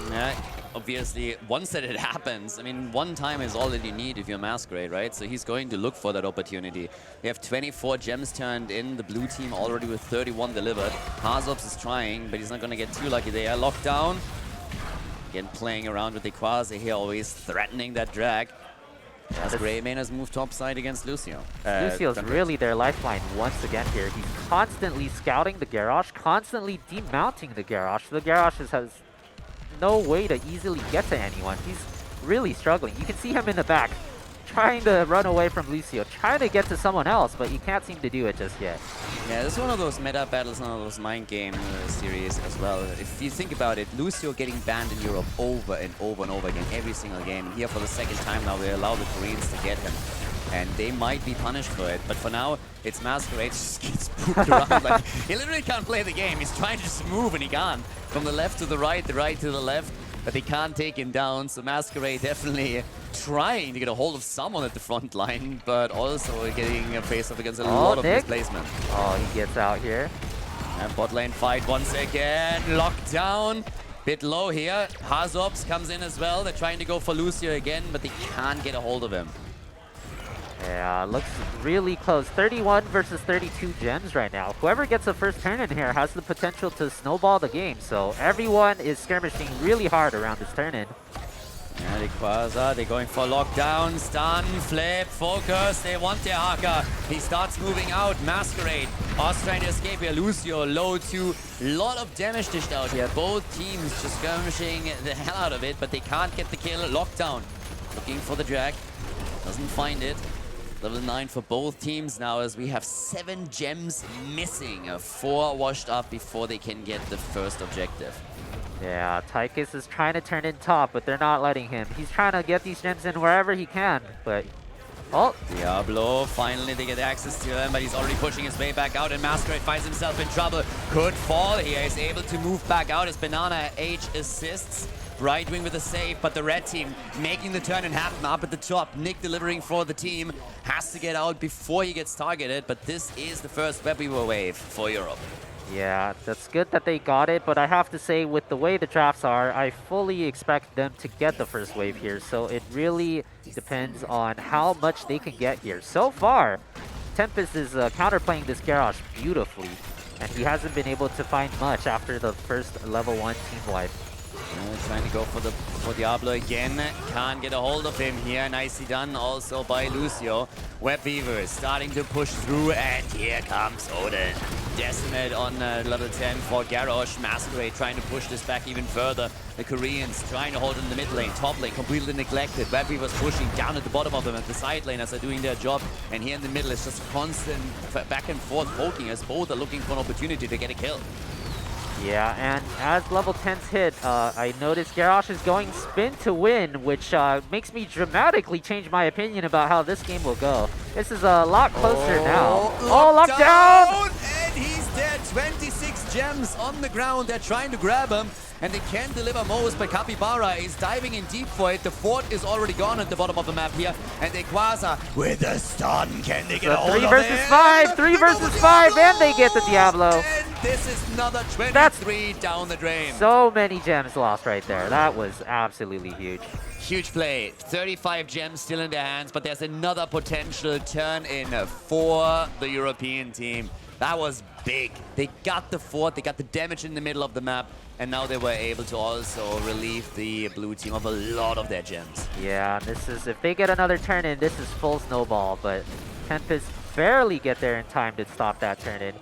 Yeah, obviously, once that it happens, I mean, one time is all that you need if you're Masquerade, right? So he's going to look for that opportunity. We have 24 gems turned in, the blue team already with 31 delivered. Hazops is trying, but he's not going to get too lucky there. Lockdown. Again, playing around with the Quasi here, always threatening that drag. As Greymane has moved topside against Lucio. Lucio's really their lifeline once again here. He's constantly scouting the Garrosh, constantly demounting the Garrosh. The Garrosh has no way to easily get to anyone. He's really struggling. You can see him in the back, trying to run away from Lucio, trying to get to someone else, but he can't seem to do it just yet. Yeah, this is one of those meta battles, one of those mind game series as well. If you think about it, Lucio getting banned in Europe over and over and over again, every single game. Here for the second time now, they allow the Koreans to get him. And they might be punished for it. But for now, it's Masquerade just gets pooped around. Like, he literally can't play the game. He's trying to just move and he can't. From the left to the right to the left. But they can't take him down. So Masquerade definitely trying to get a hold of someone at the front line, but also getting a face-off against a lot of displacement. Oh, he gets out here. And bot lane fight once again. Locked down. Bit low here. Hazops comes in as well. They're trying to go for Lucio again, but they can't get a hold of him. Yeah, looks really close. 31 versus 32 gems right now. Whoever gets the first turn in here has the potential to snowball the game. So everyone is skirmishing really hard around this turn in. Yeah, the Quasar, they're going for lockdown, stun, flip, focus. They want their Haka. He starts moving out. Masquerade. Oz trying to escape here. Lucio low to lot of damage dished out here. Both teams just skirmishing the hell out of it, but they can't get the kill. Lockdown. Looking for the drag. Doesn't find it. Level 9 for both teams now as we have 7 gems missing. 4 washed up before they can get the first objective. Yeah, Tychus is trying to turn in top, but they're not letting him. He's trying to get these gems in wherever he can, but... Oh! Diablo, finally they get access to him, but he's already pushing his way back out, and Masquerade finds himself in trouble. Could fall here. He's able to move back out as Banana H assists. Right wing with a save, but the red team making the turn and happen up at the top. Nick delivering for the team. Has to get out before he gets targeted, but this is the first Web Weaver wave for Europe. Yeah, that's good that they got it, but I have to say, with the way the drafts are, I fully expect them to get the first wave here. So it really depends on how much they can get here. So far, Tempest is counterplaying this Garrosh beautifully, and he hasn't been able to find much after the first level 1 team wipe. Trying to go for Diablo again. Can't get a hold of him here. Nicely done also by Lucio. Web Weaver is starting to push through, and here comes Odin. Decimate on level 10 for Garrosh. Masquerade trying to push this back even further. The Koreans trying to hold in the mid lane. Top lane completely neglected. Web Weaver's pushing down at the bottom of them, and the side laners are doing their job. And here in the middle is just constant back and forth poking as both are looking for an opportunity to get a kill. Yeah, and as level 10's hit, I noticed Garrosh is going spin to win, which makes me dramatically change my opinion about how this game will go. This is a lot closer now. Oh, lockdown! And he's dead. 26 gems on the ground. They're trying to grab him, and they can deliver most, but Capybara is diving in deep for it. The fort is already gone at the bottom of the map here, and the Quasar with a stun. Can they get a hold of it? 3 versus 5! 3 versus 5, and they get the Diablo. And this is another 23 down the drain. So many gems lost right there. That was absolutely huge. Huge play. 35 gems still in their hands, but there's another potential turn in for the European team. That was big. They got the fort, they got the damage in the middle of the map, and now they were able to also relieve the blue team of a lot of their gems. Yeah, this is, if they get another turn in, this is full snowball, but Tempest barely get there in time to stop that turn in.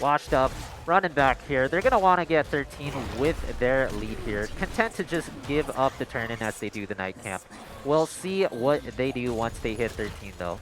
Washed up, running back here. They're going to want to get 13 with their lead here. Content to just give up the turn in as they do the night camp. We'll see what they do once they hit 13 though.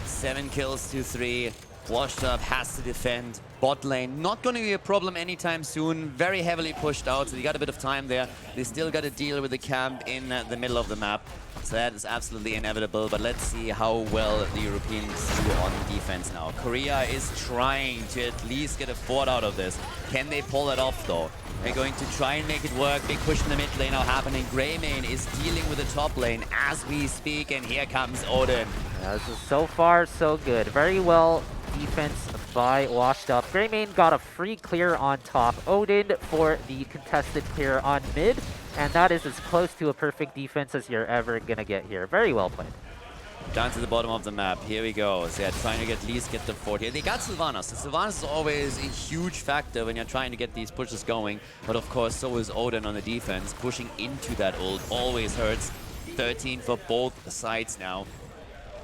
7 kills to 3. Washed up, has to defend. Bot lane, not going to be a problem anytime soon. Very heavily pushed out, so they got a bit of time there. They still got to deal with the camp in the middle of the map. So that is absolutely inevitable, but let's see how well the Europeans do on defense now. Korea is trying to at least get a fort out of this. Can they pull it off though? They're going to try and make it work. Big push in the mid lane now happening. Greymane is dealing with the top lane as we speak, and here comes Odin. Yeah, this is so far so good. Very well defense by Washed Up. Greymane got a free clear on top. Odin for the contested clear on mid, and that is as close to a perfect defense as you're ever gonna get here. Very well played. Down to the bottom of the map. Here we go. So they're trying to at least get the fort here. They got Sylvanas. Sylvanas is always a huge factor when you're trying to get these pushes going. But of course, so is Odin on the defense. Pushing into that ult always hurts. 13 for both sides now.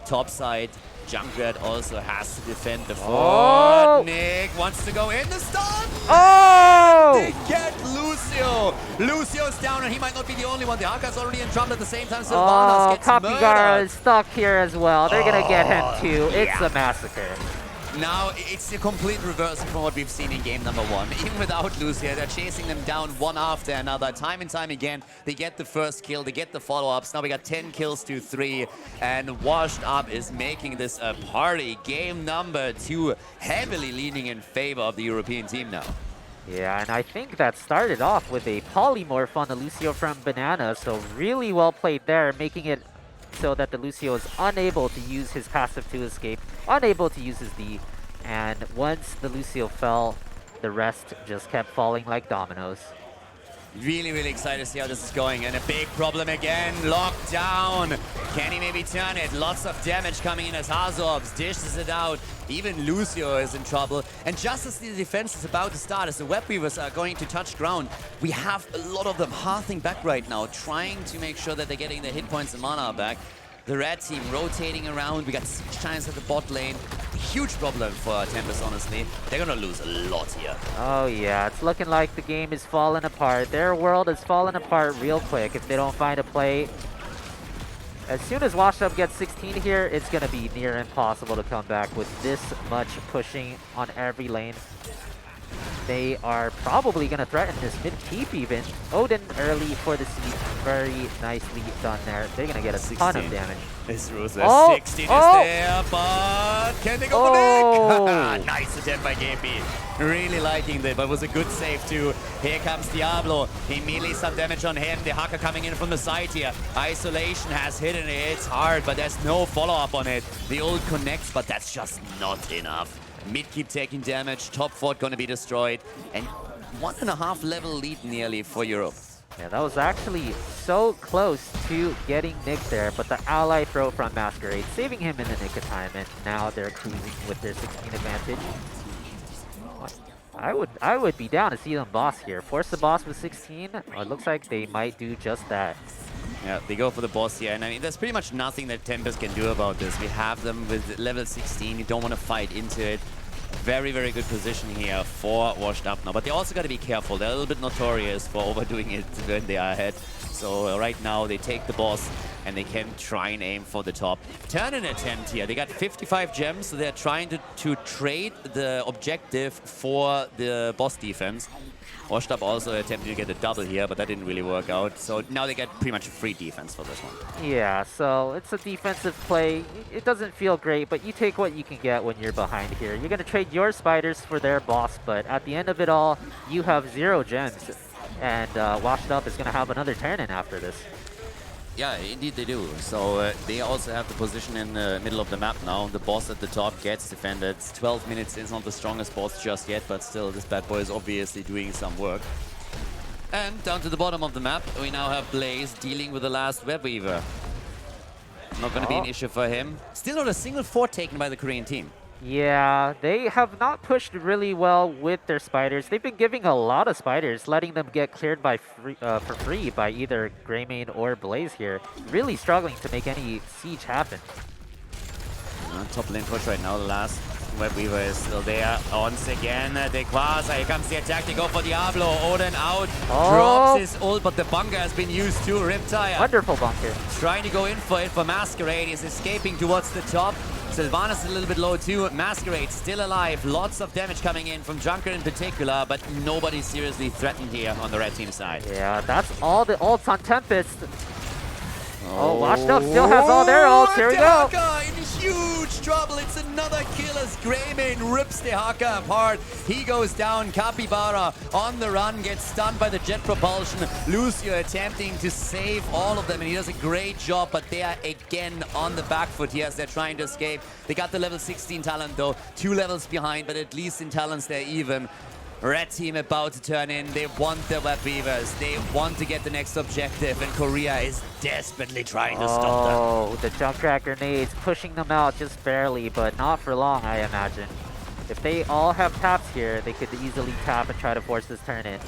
Top side, Junkrat also has to defend the fort. Oh! Nick wants to go in the stun. Oh! They get Lucio. Lucio's down, and he might not be the only one. The Haka's already in trouble at the same time. Sylvanas gets Capybara murdered. is stuck here as well. They're gonna get him too. It's yeah. a massacre. Now, it's a complete reversal from what we've seen in game number 1. Even without Lucio, they're chasing them down one after another. Time and time again, they get the first kill, they get the follow-ups. Now we got 10 kills to 3, and Washed Up is making this a party. Game number 2, heavily leaning in favor of the European team now. Yeah, and I think that started off with a polymorph on the Lucio from Banana, so really well played there, making it so that the Lucio is unable to use his passive to escape, unable to use his D, and once the Lucio fell, the rest just kept falling like dominoes. Really, really excited to see how this is going. And a big problem again. Locked down. Can he maybe turn it? Lots of damage coming in as Hazorbs dishes it out. Even Lucio is in trouble. And just as the defense is about to start, as the Web Weavers are going to touch ground, we have a lot of them hearthing back right now, trying to make sure that they're getting their hit points and mana back. The red team rotating around. We got Siege Giants at the bot lane. Huge problem for Tempest, honestly. They're gonna lose a lot here. Oh yeah, it's looking like the game is falling apart. Their world is falling apart real quick if they don't find a play. As soon as Washed Up gets 16 here, it's gonna be near impossible to come back with this much pushing on every lane. They are probably going to threaten this mid-keep even. Odin early for the siege. Very nicely done there. They're going to get a ton of damage. It's ruthless. Oh, 16 is there, but can they go for Nick? Nice attempt by GB. Really liking that, but it was a good save too. Here comes Diablo. Immediately some damage on him. The Haka coming in from the side here. Isolation has hit and it's hard, but there's no follow-up on it. The ult connects, but that's just not enough. Mid keep taking damage, top fort gonna be destroyed, and 1.5 level lead nearly for Europe. Yeah, that was actually so close to getting Nick there, but the ally throw from Masquerade, saving him in the nick of time, and now they're cruising with their 16 advantage. I would be down to see them boss here. Force the boss with 16. It looks like they might do just that. Yeah, they go for the boss here, and I mean, there's pretty much nothing that Tempest can do about this. We have them with level 16. You don't want to fight into it. Very, very good position here for Washed Up now, but they also got to be careful. They're a little bit notorious for overdoing it when they are ahead. So right now they take the boss and they can try and aim for the top. Turn an attempt here. They got 55 gems, so they're trying to trade the objective for the boss defense. Washed Up also attempted to get a double here, but that didn't really work out. So now they get pretty much a free defense for this one. Yeah, so it's a defensive play. It doesn't feel great, but you take what you can get when you're behind here. You're going to trade your spiders for their boss, but at the end of it all, you have 0 gems. And Washed Up is going to have another turn in after this. Yeah, indeed they do. So they also have the position in the middle of the map now. The boss at the top gets defended. 12 minutes is not the strongest boss just yet, but still this bad boy is obviously doing some work. And down to the bottom of the map, we now have Blaze dealing with the last Web Weaver. Not going to be an issue for him. Still not a single fort taken by the Korean team. Yeah, they have not pushed really well with their spiders. They've been giving a lot of spiders, letting them get cleared by for free by either Greymane or Blaze here. Really struggling to make any siege happen. Top lane push right now, the last Web Weaver is still there. Once again, the Quasar, here comes the attack, they go for Diablo. Odin out, drops his ult, but the bunker has been used too. Riptire. Wonderful bunker. Trying to go in for it for Masquerade. He's escaping towards the top. Sylvanas is a little bit low too. Masquerade still alive. Lots of damage coming in from Junker in particular, but nobody seriously threatened here on the red team side. Yeah, that's all the ults on Tempest. Oh, Washed Up still has all their ults. Here we go. In huge trouble. It's another kill as Greymane rips the Haka apart. He goes down. Capybara on the run, gets stunned by the jet propulsion. Lucio attempting to save all of them, and he does a great job, but they are again on the back foot here as they're trying to escape. They got the level 16 talent though, 2 levels behind, but at least in talents they're even. Red team about to turn in. They want the Web Weavers. They want to get the next objective, and Korea is desperately trying to stop them. Oh, the Junkrat grenades pushing them out just barely, but not for long, I imagine. If they all have taps here, they could easily tap and try to force this turn in.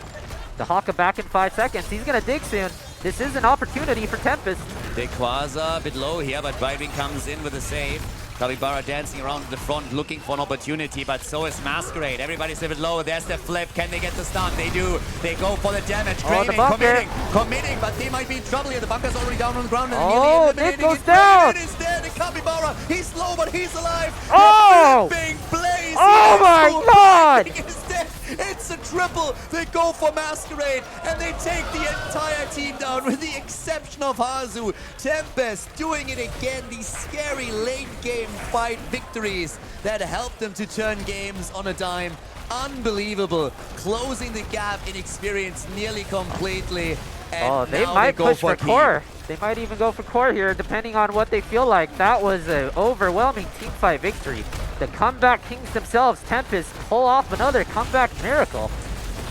The Haka back in 5 seconds. He's gonna dig soon. This is an opportunity for Tempest. The Quasar a bit low here, but Brightwing comes in with a save. Capybara dancing around the front, looking for an opportunity, but so is Masquerade. Everybody's a bit low. There's the flip. Can they get the stun? They do. They go for the damage. Greymane committing, but they might be in trouble here. The bunker's already down on the ground. And Nick goes down. Is there. The Capybara. He's slow, but he's alive. Oh! Blaze. Oh my God! Is dead. It's a triple. They go for Masquerade, and they take the entire team down with the exception of Hazu. Tempest doing it again. These scary late game fight victories that helped them to turn games on a dime. Unbelievable. Closing the gap in experience nearly completely. And they might push for core. They might even go for core here, depending on what they feel like. That was an overwhelming team fight victory. The comeback kings themselves, Tempest, pull off another comeback miracle.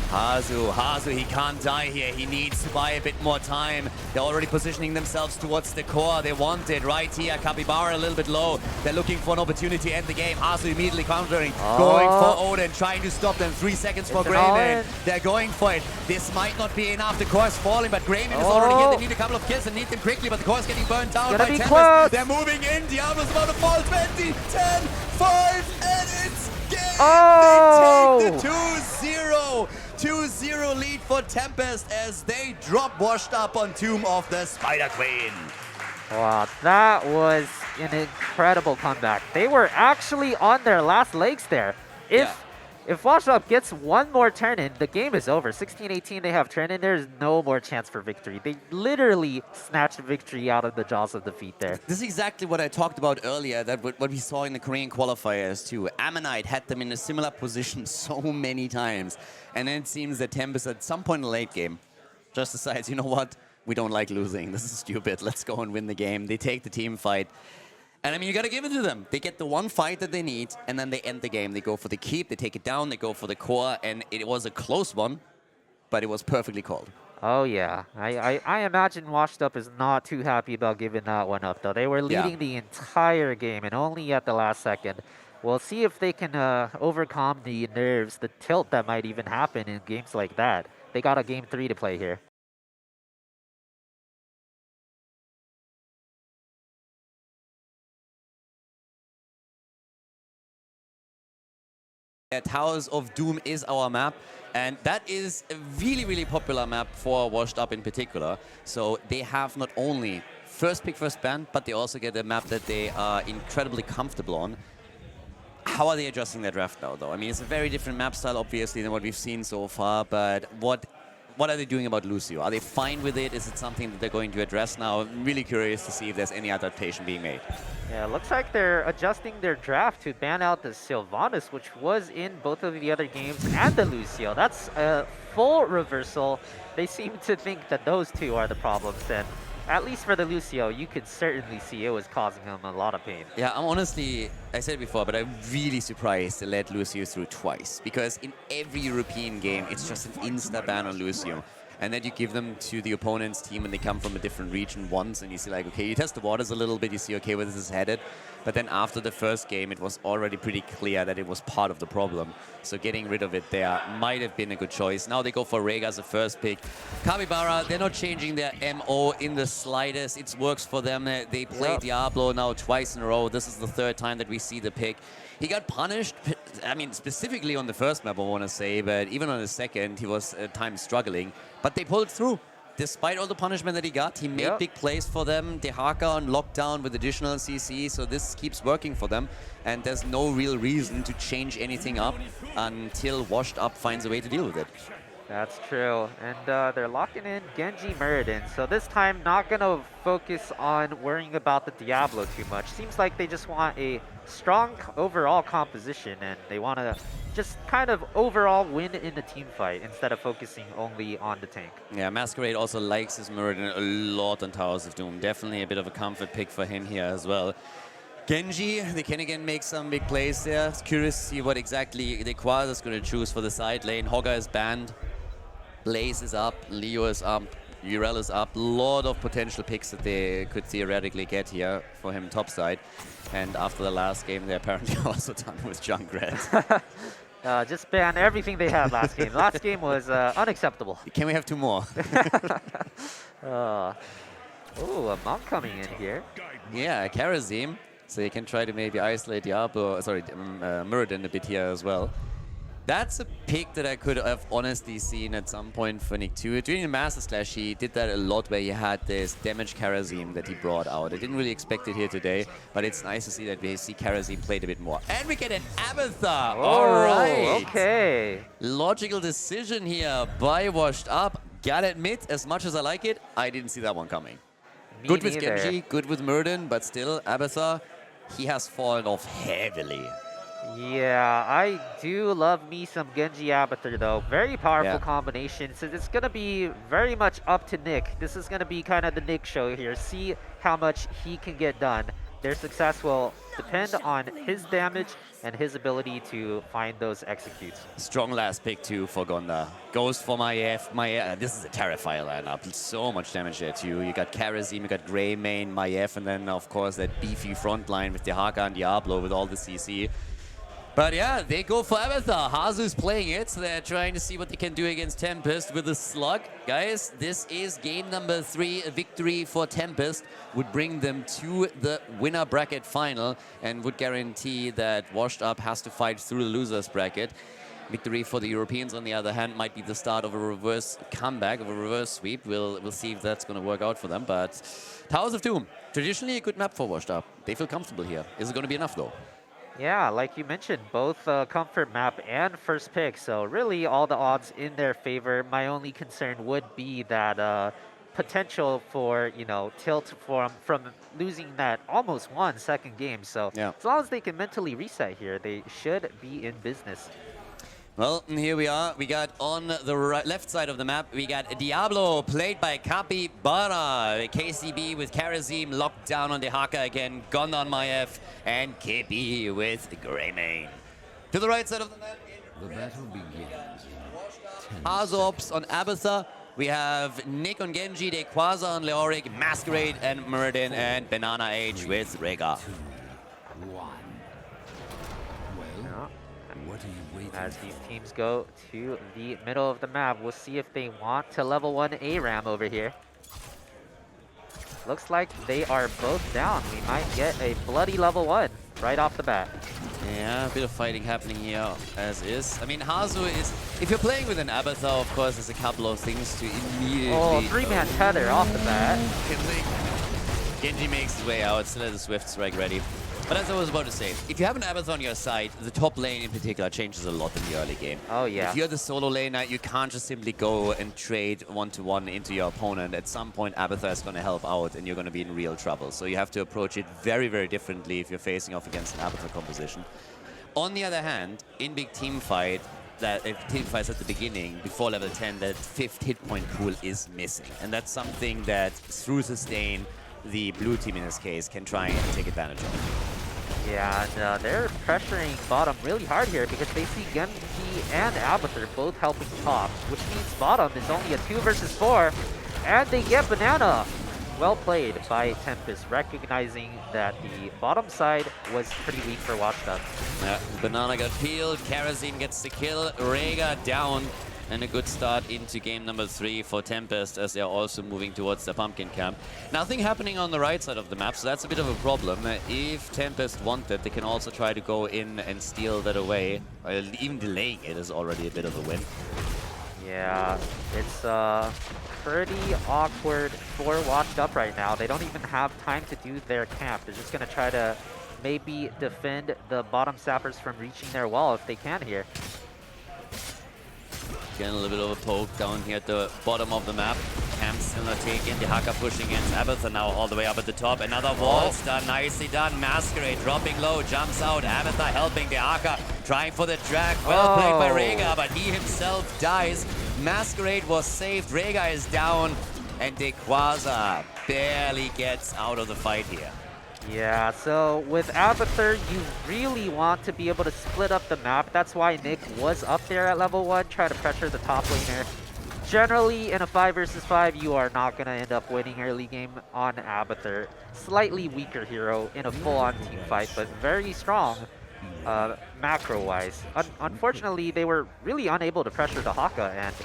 Hazu, he can't die here. He needs to buy a bit more time. They're already positioning themselves towards the core. They want it right here. Capybara a little bit low. They're looking for an opportunity to end the game. Hazu immediately countering, going for Odin, trying to stop them. 3 seconds for Greymane. They're going for it. This might not be enough. The core is falling, but Greymane is already here. They need a couple of kills and need them quickly, but the core is getting burnt down by Tempest. Close. They're moving in. Diablo's about to fall. 20, 10, 5, and it's game. They take the 2-0. 2-0 lead for Tempest as they drop Washed Up on Tomb of the Spider Queen. Wow, that was an incredible comeback. They were actually on their last legs there. If Washed Up gets one more turn in, the game is over. 16-18 they have turn in. There's no more chance for victory. They literally snatched victory out of the jaws of defeat there. This is exactly what I talked about earlier, that what we saw in the Korean qualifiers too. Ammonite had them in a similar position so many times. And then it seems that Tempest at some point in the late game just decides, you know what, we don't like losing. This is stupid. Let's go and win the game. They take the team fight. And I mean, you got to give it to them. They get the one fight that they need, and then they end the game. They go for the keep, they take it down, they go for the core, and it was a close one, but it was perfectly called. Oh, yeah. I imagine Washed Up is not too happy about giving that one up, though. They were leading the entire game, and only at the last second. We'll see if they can overcome the nerves, the tilt that might even happen in games like that. They got a game 3 to play here. Towers of Doom is our map, and that is a really, really popular map for Washed Up in particular. So they have not only first pick, first ban, but they also get a map that they are incredibly comfortable on. How are they adjusting their draft now, though? I mean, it's a very different map style, obviously, than what we've seen so far, but what are they doing about Lucio? Are they fine with it? Is it something that they're going to address now? I'm really curious to see if there's any adaptation being made. Yeah, it looks like they're adjusting their draft to ban out the Sylvanas, which was in both of the other games, and the Lucio. That's a full reversal. They seem to think that those two are the problems, and at least for the Lucio, you could certainly see it was causing him a lot of pain. Yeah, I'm honestly, I said it before, but I'm really surprised they let Lucio through twice. Because in every European game, it's just an insta-ban on Lucio. and then you give them to the opponent's team when they come from a different region once, and you see like, okay, you test the waters a little bit, you see, okay, where this is headed. But then after the first game, it was already pretty clear that it was part of the problem. So getting rid of it there might have been a good choice. Now they go for Rega as a first pick. Capybara, they're not changing their MO in the slightest. It works for them. They play Diablo now twice in a row. This is the third time that we see the pick. He got punished, I mean, specifically on the first map, I want to say, but even on the second, he was at times struggling. But they pulled through. Despite all the punishment that he got, he made big plays for them. Dehaka on lockdown with additional CC, so this keeps working for them. And there's no real reason to change anything up until Washed Up finds a way to deal with it. That's true. And they're locking in Genji Muradin. So this time, not going to focus on worrying about the Diablo too much. Seems like they just want a strong overall composition, and they want to just kind of overall win in the team fight instead of focusing only on the tank. Yeah, Masquerade also likes his Muradin a lot on Towers of Doom. Definitely a bit of a comfort pick for him here as well. Genji, they can again make some big plays there. It's curious to see what exactly the Quasar is going to choose for the side lane. Hogger is banned. Blaze is up, Leo is up, Urel is up. A lot of potential picks that they could theoretically get here for him topside. And after the last game, they're apparently also done with Junkrat. Just ban everything they had last game. Last game was unacceptable. Can we have 2 more? Oh, a monk coming in here. Yeah, Karazim. So you can try to maybe isolate Diablo, sorry, Muradin a bit here as well. That's a pick that I could have honestly seen at some point for Nick 2. During the Master Slash, he did that a lot where he had this damage Karazim that he brought out. I didn't really expect it here today, but it's nice to see that we see Karazim played a bit more. And we get an Abathar! Oh, all right! Okay. Logical decision here by Washed Up. Gotta admit, as much as I like it, I didn't see that one coming. Good with Genji, good with Muradin, but still, Abathar, he has fallen off heavily. Yeah, I do love me some Genji Abathar though. Very powerful combination. So it's going to be very much up to Nick. This is going to be kind of the Nick show here. See how much he can get done. Their success will depend on his damage and his ability to find those executes. Strong last pick too for Gonda. Goes for Maiev. This is a Terrifier lineup. So much damage there too. You got Karazim, you got Greymane, Maiev, and then of course that beefy front line with Dehaka and Diablo with all the CC. But yeah, they go for Abathar. Hazu's playing it, so they're trying to see what they can do against Tempest with a slug. Guys, this is game number 3. A victory for Tempest would bring them to the winner bracket final and would guarantee that Washed Up has to fight through the losers bracket. Victory for the Europeans, on the other hand, might be the start of a reverse comeback, of a reverse sweep. We'll see if that's going to work out for them. But Towers of Doom, traditionally a good map for Washed Up. They feel comfortable here. Is it going to be enough, though? Yeah, like you mentioned, both comfort map and first pick. So really all the odds in their favor. My only concern would be that potential for, you know, tilt from losing that almost won second game. So as long as they can mentally reset here, they should be in business. Well, here we are. We got on the left side of the map, we got Diablo, played by Capybara. KCB with Karazim locked down on Dehaka again, Gun on Maiev, and KP with Greymane. To the right side of the map, the battle begins. Azops on Abathar. We have Nick on Genji, Quasar on Leoric, Masquerade and Muradin, and Banana Age with Rega. As these teams go to the middle of the map, we'll see if they want to level 1 ARAM over here. Looks like they are both down. We might get a bloody level 1 right off the bat. Yeah, a bit of fighting happening here as is. I mean, Hazu is... If you're playing with an Abathar, of course, there's a couple of things to immediately... Oh, 3-man tether off the bat. Genji makes his way out, still has a Swift Strike ready. But as I was about to say, if you have an Abathar on your side, the top lane in particular changes a lot in the early game. Oh, yeah. If you're the solo laner, you can't just simply go and trade one-to-one into your opponent. At some point, Abathar is going to help out, and you're going to be in real trouble. So you have to approach it very, very differently if you're facing off against an Abathar composition. On the other hand, in big team fight, team fights at the beginning, before level 10, that 5th hit point pool is missing. And that's something that, through sustain, the blue team in this case can try and take advantage of. Yeah, and they're pressuring bottom really hard here because they see Genji and Abathur both helping top, which means bottom is only a 2 versus 4, and they get banana. Well played by Tempest, recognizing that the bottom side was pretty weak for Washed Up. Yeah, banana got peeled, Kerosene gets the kill, Rega down, and a good start into game number 3 for Tempest as they're also moving towards the pumpkin camp. Nothing happening on the right side of the map, so that's a bit of a problem. If Tempest want it, they can also try to go in and steal that away. Even delaying it is already a bit of a win. Yeah, it's pretty awkward for Washed Up right now. They don't even have time to do their camp. They're just going to try to maybe defend the bottom sappers from reaching their wall if they can here. Getting a little bit of a poke down here at the bottom of the map. Camp still not taken. The Haka pushing against Abathur now all the way up at the top. Another wall done, nicely done. Masquerade dropping low, jumps out. Abathur helping the Haka, trying for the drag. Well played by Rega, but he himself dies. Masquerade was saved. Rega is down, and Dequaza barely gets out of the fight here. Yeah, so with Abathur, you really want to be able to split up the map. That's why Nick was up there at level 1, try to pressure the top laner. Generally, in a 5 versus 5, you are not going to end up winning early game on Abathur. Slightly weaker hero in a full-on team fight, but very strong macro-wise. Unfortunately, they were really unable to pressure the Haka and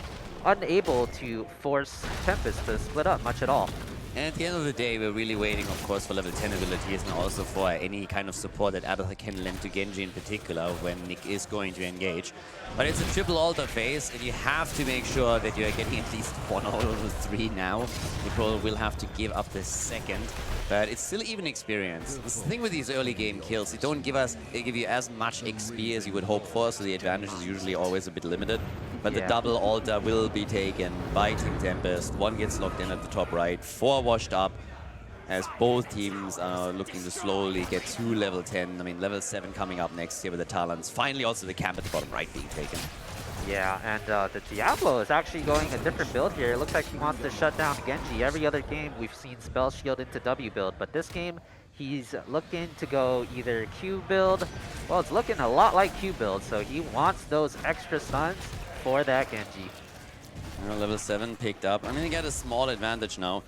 unable to force Tempest to split up much at all. And at the end of the day, we're really waiting, of course, for level 10 abilities and also for any kind of support that Abathur can lend to Genji in particular when Nick is going to engage. But it's a triple altar phase, and you have to make sure that you're getting at least 1 out of the 3 now. You probably will have to give up the second, but it's still even experience. The thing with these early game kills, they don't give you as much XP as you would hope for, so the advantage is usually always a bit limited. But the double altar will be taken by Team Tempest. 1 gets locked in at the top right, 4 washed up, as both teams are looking to slowly get to level 10. I mean, level 7 coming up next here with the Talons. Finally, also the camp at the bottom right being taken. Yeah, and the Diablo is actually going a different build here. It looks like he wants to shut down Genji. Every other game, we've seen Spell Shield into W build, but this game, he's looking to go either Q build. Well, it's looking a lot like Q build, so he wants those extra stuns for that Genji. Level 7 picked up. I mean, they got a small advantage now.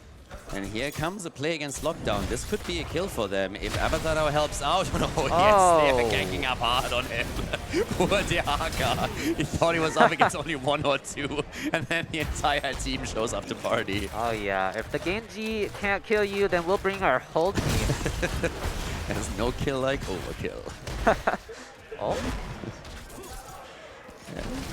And here comes a play against Lockdown. This could be a kill for them. If Abathur now helps out, yes, they're ganking up hard on him. Poor Dehaka. He thought he was up against only 1 or 2, and then the entire team shows up to party. Oh yeah, if the Genji can't kill you, then we'll bring our whole team. There's no kill like overkill. Oh.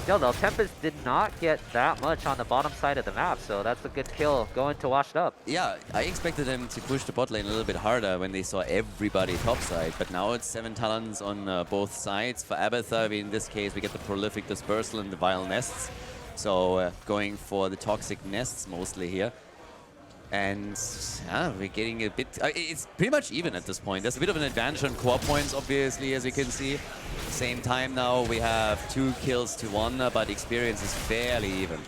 Still though, Tempest did not get that much on the bottom side of the map, so that's a good kill going to Washed Up. Yeah, I expected them to push the bot lane a little bit harder when they saw everybody topside, but now it's 7 Talons on both sides. For Abathur, in this case, we get the Prolific Dispersal and the Vile Nests, so going for the Toxic Nests mostly here. And yeah, we're getting a bit... it's pretty much even at this point. There's a bit of an advantage on core points, obviously, as you can see. Same time now, we have 2 kills to 1, but experience is fairly even.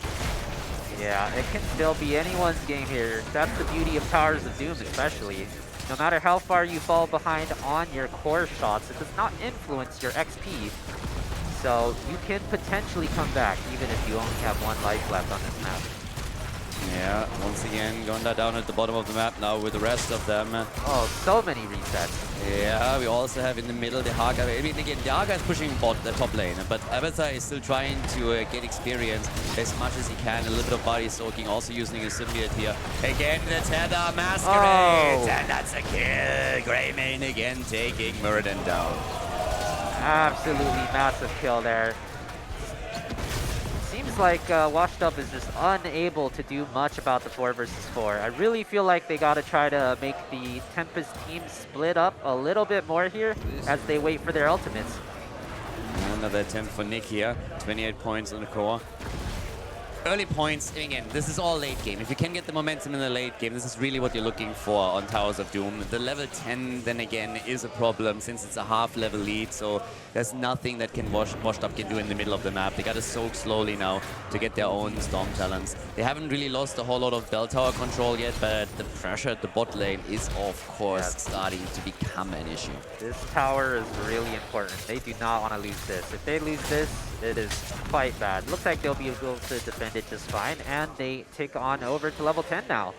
Yeah, it can still be anyone's game here. That's the beauty of Towers of Doom, especially. No matter how far you fall behind on your core shots, it does not influence your XP. So you can potentially come back, even if you only have 1 life left on this map. Yeah, once again, Gonda down at the bottom of the map now with the rest of them. Oh, so many resets. Yeah, we also have in the middle the Haka. I mean, again, the Haka is pushing bot, the top lane, but Abathur is still trying to get experience as much as he can. A little bit of body soaking, also using a symbiote here. Again, the Tether Masquerade, and that's a kill. Greymane again taking Muradin down. Absolutely massive kill there. Seems like Washed Up is just unable to do much about the 4 versus 4. I really feel like they gotta try to make the Tempest team split up a little bit more here as they wait for their ultimates. Another attempt for Nick here. 28 points on the core. early points, again, this is all late game. If you can get the momentum in the late game, this is really what you're looking for on Towers of Doom. The level 10, then again, is a problem since it's a half-level lead, so there's nothing that Washed Up can do in the middle of the map. They gotta soak slowly now to get their own Storm Talons. They haven't really lost a whole lot of bell tower control yet, but the pressure at the bot lane is, of course, starting to become an issue. This tower is really important. They do not want to lose this. If they lose this, it is quite bad. Looks like they'll be able to defend it just fine, and they take on over to level 10 now.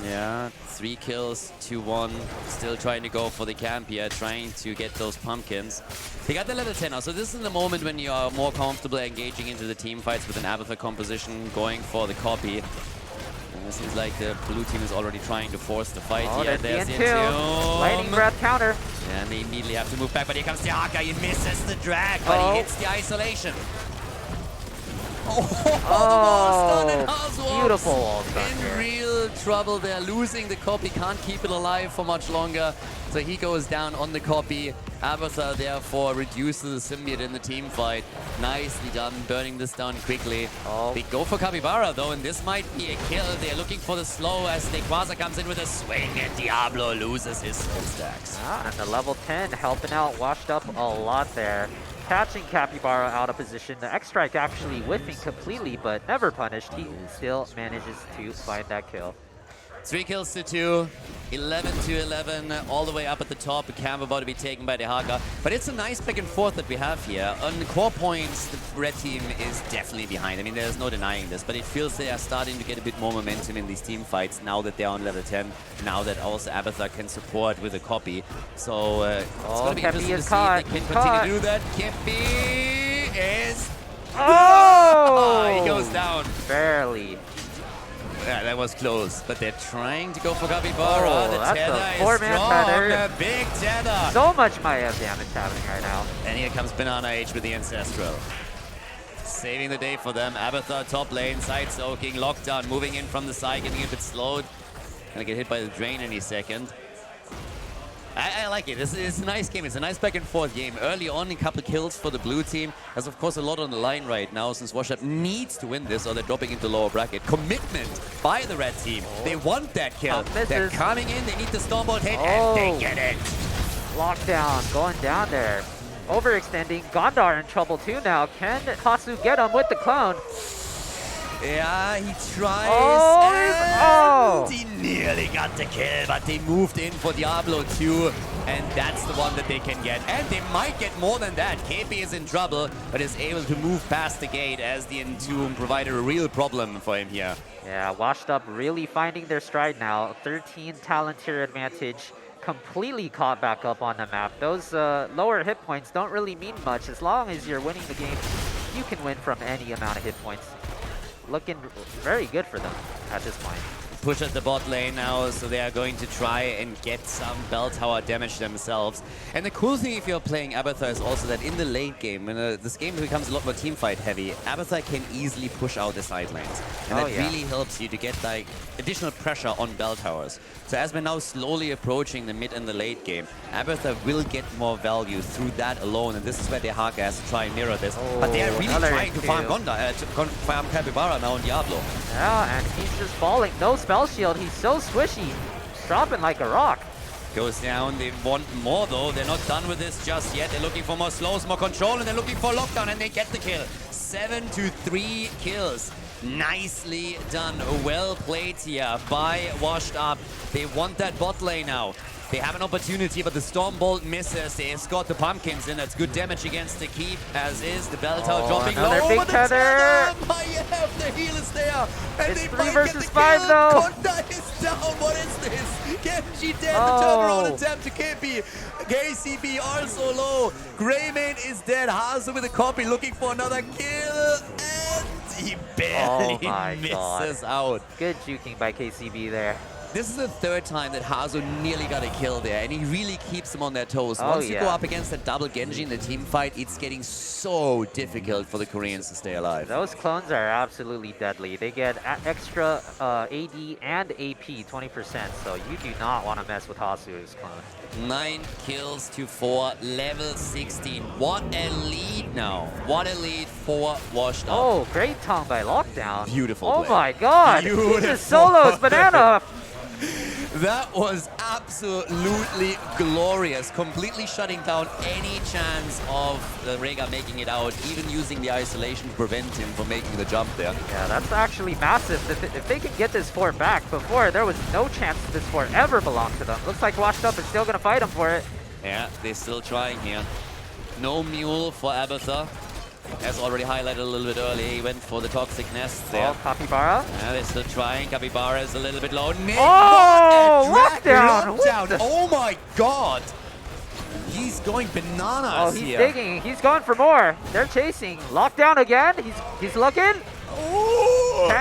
Yeah, 3 kills, 2-1. Still trying to go for the camp here, trying to get those pumpkins. They got the level 10 now, so this is the moment when you are more comfortable engaging into the team fights with an Abathur composition, going for the copy. And it seems like the blue team is already trying to force the fight here. There's the N2. Lightning Breath counter. And they immediately have to move back, but here comes the Haka. He misses the drag, but he hits the isolation. Oh, the wall stun and Hazuops beautiful wall stun in here. real trouble. They're losing the copy, can't keep it alive for much longer. So he goes down on the copy. Abathur therefore reduces the symbiote in the team fight. Nicely done, burning this down quickly. They go for Capybara though, and this might be a kill. They're looking for the slow as Nequaza comes in with a swing, and Diablo loses his skill stacks. And the level 10 helping out Washed Up a lot there. Catching Capybara out of position. The X-Strike actually whiffing completely, but never punished. He still manages to find that kill. 3 kills to 2, 11 to 11, all the way up at the top. The camp about to be taken by the Haka. But it's a nice back and forth that we have here. On the core points, the red team is definitely behind. I mean, there's no denying this, but it feels they are starting to get a bit more momentum in these team fights now that they're on level 10, now that also Abathur can support with a copy. So it's going to be interesting to see if they can continue to do that. Kempi is... Oh! He goes down. Barely. Yeah, that was close, but they're trying to go for Capybara. Oh, the that's tether a is 4-man strong. tether. A big tether. So much Maya damage happening right now. And here comes Banana Age with the Ancestral. Saving the day for them. Abathur top lane, side soaking, lockdown, moving in from the side, getting a bit slowed. Gonna get hit by the drain any second. I like it. It's a nice game. It's a nice back and forth game. Early on, a couple kills for the blue team. There's, of course, a lot on the line right now since Washed Up needs to win this or they're dropping into lower bracket. Commitment by the red team. They want that kill. They're coming in. They need the Stormbolt hit, and they get it. Lockdown going down there. Overextending. Gondar in trouble too now. Can Hasu get him with the clone? Yeah, he tries, and he nearly got the kill, but they moved in for Diablo 2, and that's the one that they can get. And they might get more than that. KP is in trouble, but is able to move past the gate as the Entomb provided a real problem for him here. Yeah, Washed Up really finding their stride now. 13 talent tier advantage. Completely caught back up on the map. Those lower hit points don't really mean much. As long as you're winning the game, you can win from any amount of hit points. Looking very good for them at this point. Push at the bot lane now, so they are going to try and get some bell tower damage themselves. And the cool thing if you're playing Abathur is also that in the late game, when this game becomes a lot more teamfight heavy, Abathur can easily push out the side lanes. And that really helps you to get like additional pressure on bell towers. So as we're now slowly approaching the mid and the late game, Abathur will get more value through that alone, and this is where the Haka has to try and mirror this. But they are really trying to farm Gondar, farm Capybara now on Diablo. Yeah, and he's just falling. No spell shield. He's so squishy. He's dropping like a rock. Goes down. They want more though. They're not done with this just yet. They're looking for more slows, more control, and they're looking for lockdown, and they get the kill. 7 to 3 kills. Nicely done. Well played here by Washed Up. They want that bot lane now. They have an opportunity, but the Stormbolt misses. They escort the pumpkins in. That's good damage against the keep, as is the bell tower dropping low. Big tether. The heal is there. And it's they 3 might versus get the 5 kill. though. Konda is down. What is this? Genji dead. The turnaround attempt to KP. KCB also low. Greymane is dead. Hazu with a copy looking for another kill. And he barely misses out. Good juking by KCB there. This is the third time that Hazu nearly got a kill there, and he really keeps them on their toes. Oh, Once you go yeah. up against a double Genji in the team fight, it's getting so difficult for the Koreans to stay alive. Those clones are absolutely deadly. They get extra AD and AP 20%, so you do not want to mess with Hasu's clone. 9 kills to 4, level 16. What a lead now. What a lead for Washed Up. Oh, great tongue by Lockdown. Beautiful Oh play. my god. Beautiful. He just solos Banana. That was absolutely glorious, completely shutting down any chance of Rega making it out, even using the isolation to prevent him from making the jump there. Yeah, that's actually massive. If they can get this fort back, before there was no chance that this fort ever belonged to them. Looks like Washed Up is still going to fight him for it. Yeah, they're still trying here. No mule for Abatha. As already highlighted a little bit earlier, he went for the toxic nest there. Oh, Capybara. Yeah, they're still trying. Capybara is a little bit low. Nick, Oh, what a lockdown! lockdown. Oh my god! He's going bananas Oh, he's here. digging. He's going for more. They're chasing. Lockdown again. He's looking. Ooh.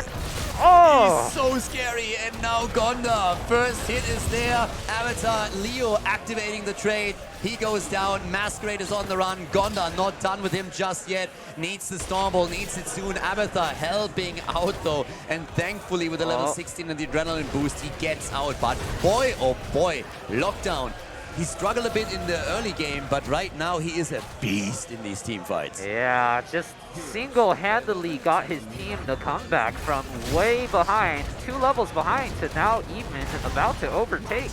Oh! He's so scary, and now Gonda. First hit is there. Avatar, Leo activating the trade. He goes down. Masquerade is on the run. Gonda not done with him just yet. Needs the Stormbolt, needs it soon. Avatar helping out though, and thankfully with the level 16 and the adrenaline boost, he gets out. But boy, oh boy, Lockdown. He struggled a bit in the early game, but right now he is a beast in these team fights. Yeah, just single-handedly got his team the comeback from way behind, 2 levels behind, to now even about to overtake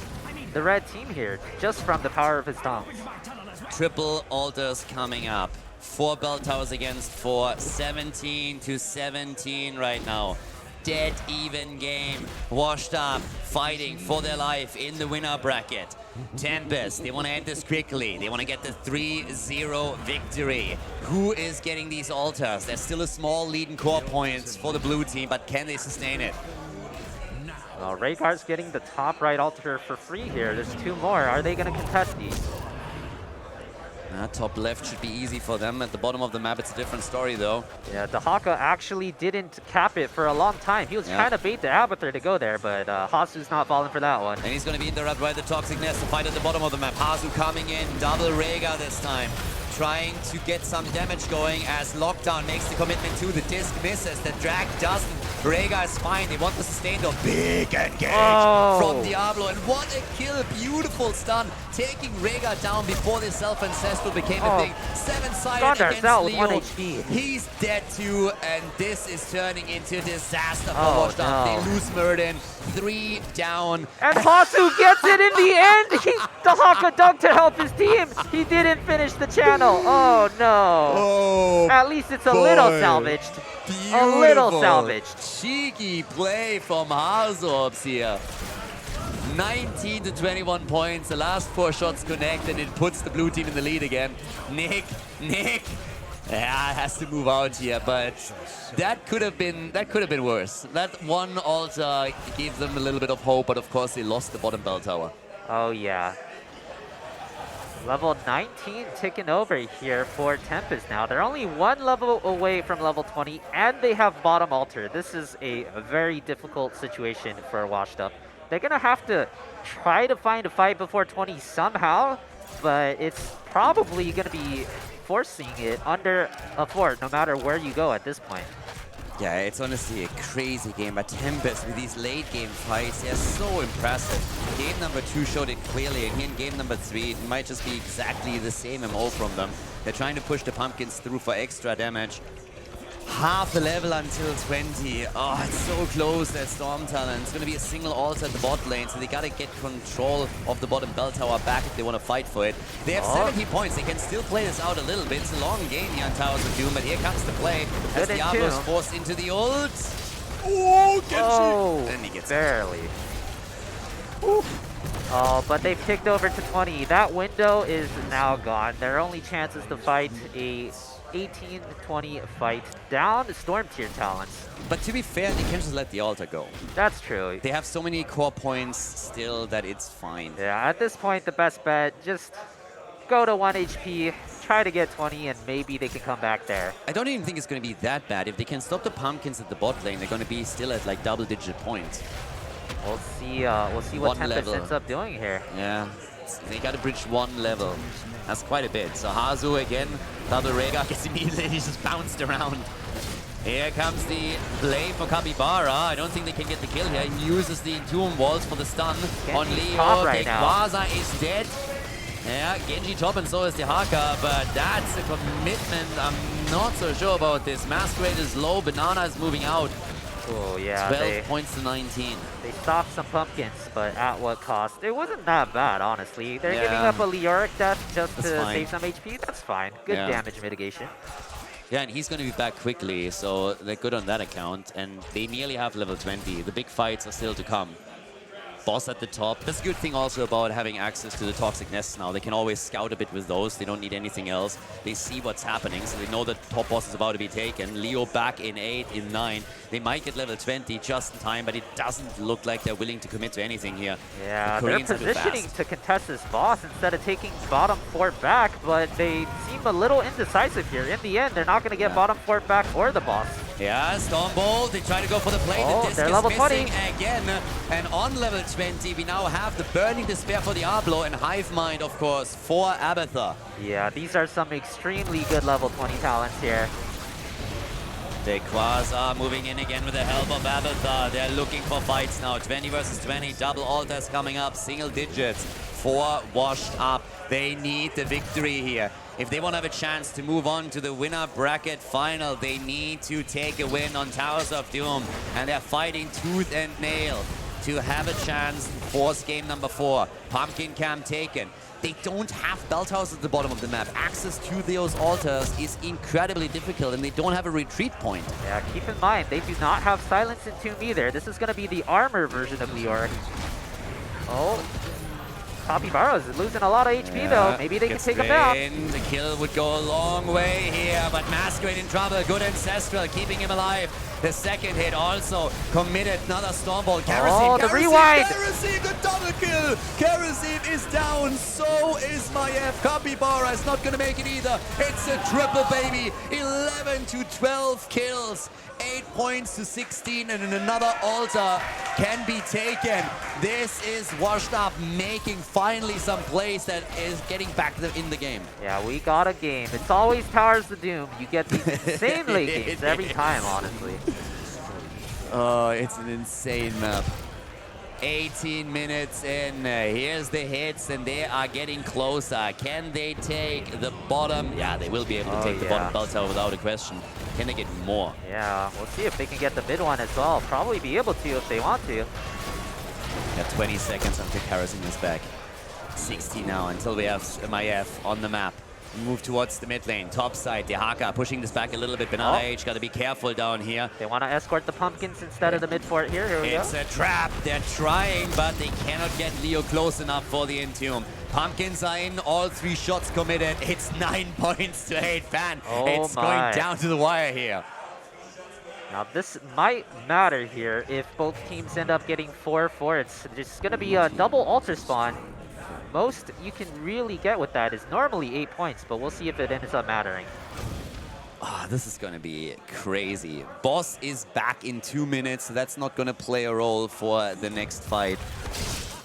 the red team here, just from the power of his tongue. Triple altars coming up. 4 bell towers against 4. 17 to 17 right now. Dead even game. Washed Up, fighting for their life in the winner bracket. Tempest, they want to end this quickly. They want to get the 3-0 victory. Who is getting these altars? There's still a small lead in core points for the blue team, but can they sustain it? Well, Raygar's getting the top right altar for free here. There's 2 more. Are they going to contest these? Top left should be easy for them. At the bottom of the map, it's a different story, though. Yeah, Dahaka actually didn't cap it for a long time. He was trying to bait the Avatar to go there, but Hasu's not falling for that one. And he's going to be interrupted by the Toxic Nest to fight at the bottom of the map. Hazu coming in, double Rega this time. Trying to get some damage going as Lockdown makes the commitment to the disc, misses. The drag doesn't. Rega is fine. They want the sustain though. Big engage from Diablo. And what a kill. Beautiful stun. Taking Rega down before the self-ancestral became a thing. 7-sided against Leo. 1 HP. He's dead too. And this is turning into disaster for Washed Up. They lose Murden. 3 down. And Hasu gets it in the end! Dahaka dug to help his team! He didn't finish the channel! Oh no! Oh, at least it's a little salvaged. Beautiful. A little salvaged. Cheeky play from Harzorps here. 19 to 21 points. The last 4 shots connect, and it puts the blue team in the lead again. Nick. Yeah, has to move out here, but that could have been worse. That one altar gave them a little bit of hope, but of course they lost the bottom bell tower. Oh yeah. Level 19 ticking over here for Tempest now. They're only 1 level away from level 20, and they have bottom altar. This is a very difficult situation for Washed Up. They're going to have to try to find a fight before 20 somehow, but it's probably going to be forcing it under a fort no matter where you go at this point. Yeah, it's honestly a crazy game, but Tempest with these late game fights, they're so impressive. Game number 2 showed it clearly, and here in game number 3, it might just be exactly the same MO from them. They're trying to push the pumpkins through for extra damage. Half the level until 20. Oh, it's so close, that Storm Talent. It's going to be a single altar at the bot lane, so they got to get control of the bottom bell tower back if they want to fight for it. They have 70 points. They can still play this out a little bit. It's a long game here on Towers of Doom, but here comes the play as Diablo is forced into the ult. Oh, and he gets barely. Oh, but they've kicked over to 20. That window is now gone. Their only chance is to fight a 18-20 fight down the Storm tier talents. But to be fair, they can just let the altar go. That's true. They have so many core points still that it's fine. Yeah, at this point, the best bet, just go to 1 HP, try to get 20, and maybe they can come back there. I don't even think it's going to be that bad. If they can stop the pumpkins at the bot lane, they're going to be still at like double-digit points. We'll see what One Tempest level. ends up doing here. Yeah, they got to bridge one level. That's quite a bit. So Hazu again, Khaldor gets immediately just bounced around. Here comes the play for Capybara. I don't think they can get the kill here. He uses the Entomb Walls for the stun on Genji's top Leo. right now. Quasar is dead. Yeah, Genji top and so is the Haka, but that's a commitment. I'm not so sure about this. Masquerade is low, Banana is moving out. Oh yeah, 12 points to 19. they stopped some pumpkins, but at what cost? It wasn't that bad, honestly. They're Yeah. giving up a Leoric death just That's to fine. save some HP. That's fine. Good Yeah. damage mitigation. Yeah, and he's going to be back quickly, so they're good on that account. And they nearly have level 20. The big fights are still to come. Boss at the top. That's a good thing also about having access to the toxic nests now. They can always scout a bit with those. They don't need anything else. They see what's happening, so they know that top boss is about to be taken. Leo back in 8, in 9. They might get level 20 just in time, but it doesn't look like they're willing to commit to anything here. Yeah, The they're Koreans are too positioning fast. to contest this boss instead of taking bottom 4 back, but they seem a little indecisive here. In the end, they're not going to get Yeah. bottom 4 back or the boss. Yeah, Stormbolt, they try to go for the play. Oh, The disc they're is level missing 20. again. And on level 20, we now have the Burning Despair for Diablo and Hive Mind, of course, for Abathur. Yeah, these are some extremely good level 20 talents here. The Quasar moving in again with the help of Abathur. They're looking for fights now. 20 versus 20, double altars coming up, single digits. 4 washed up. They need the victory here. If they want to have a chance to move on to the winner bracket final, they need to take a win on Towers of Doom. And they're fighting tooth and nail to have a chance to force game number 4. Pumpkin Cam taken. They don't have bell towers at the bottom of the map. Access to those altars is incredibly difficult, and they don't have a retreat point. Yeah, keep in mind, they do not have Silence in Tomb either. This is going to be the armor version of Leoric. Oh, Capybara is losing a lot of HP though. Maybe they can gets take him down. in. The kill would go a long way here, but Masquerade in trouble. Good Ancestral, keeping him alive. The second hit also committed. Another Stormbolt. Oh, the rewind! Kerosene, the double kill! Kerosene is down, so is Maiev. Capybara is not going to make it either. It's a triple, baby. 11 to 12 kills. 8 points to 16, and another altar can be taken. This is washed up, making finally some plays that is getting back in the game. Yeah, we got a game. It's always Towers of Doom. You get these insane late games every time, honestly. Oh, it's an insane map. 18 minutes in. Here's the hits, and they are getting closer. Can they take the bottom? Yeah, they will be able to take the bottom bell tower without a question. Can they get more? Yeah, we'll see if they can get the mid one as well. Probably be able to if they want to. Got 20 seconds until Kerosene is back. 60 now until we have Maiev on the map. Move towards the mid lane, top side. The Haka pushing this back a little bit. Banana Age, got to be careful down here. They want to escort the pumpkins instead of the mid fort here. Here we go. It's a trap. They're trying, but they cannot get Leo close enough for the Entomb. Pumpkins are in, all 3 shots committed. It's 9 points to 8. Fan. Oh It's my. going down to the wire here. Now this might matter here if both teams end up getting 4 forts. It's going to be a double altar spawn. Most you can really get with that is normally 8 points, but we'll see if it ends up mattering. Oh, this is going to be crazy. Boss is back in 2 minutes. So that's not going to play a role for the next fight.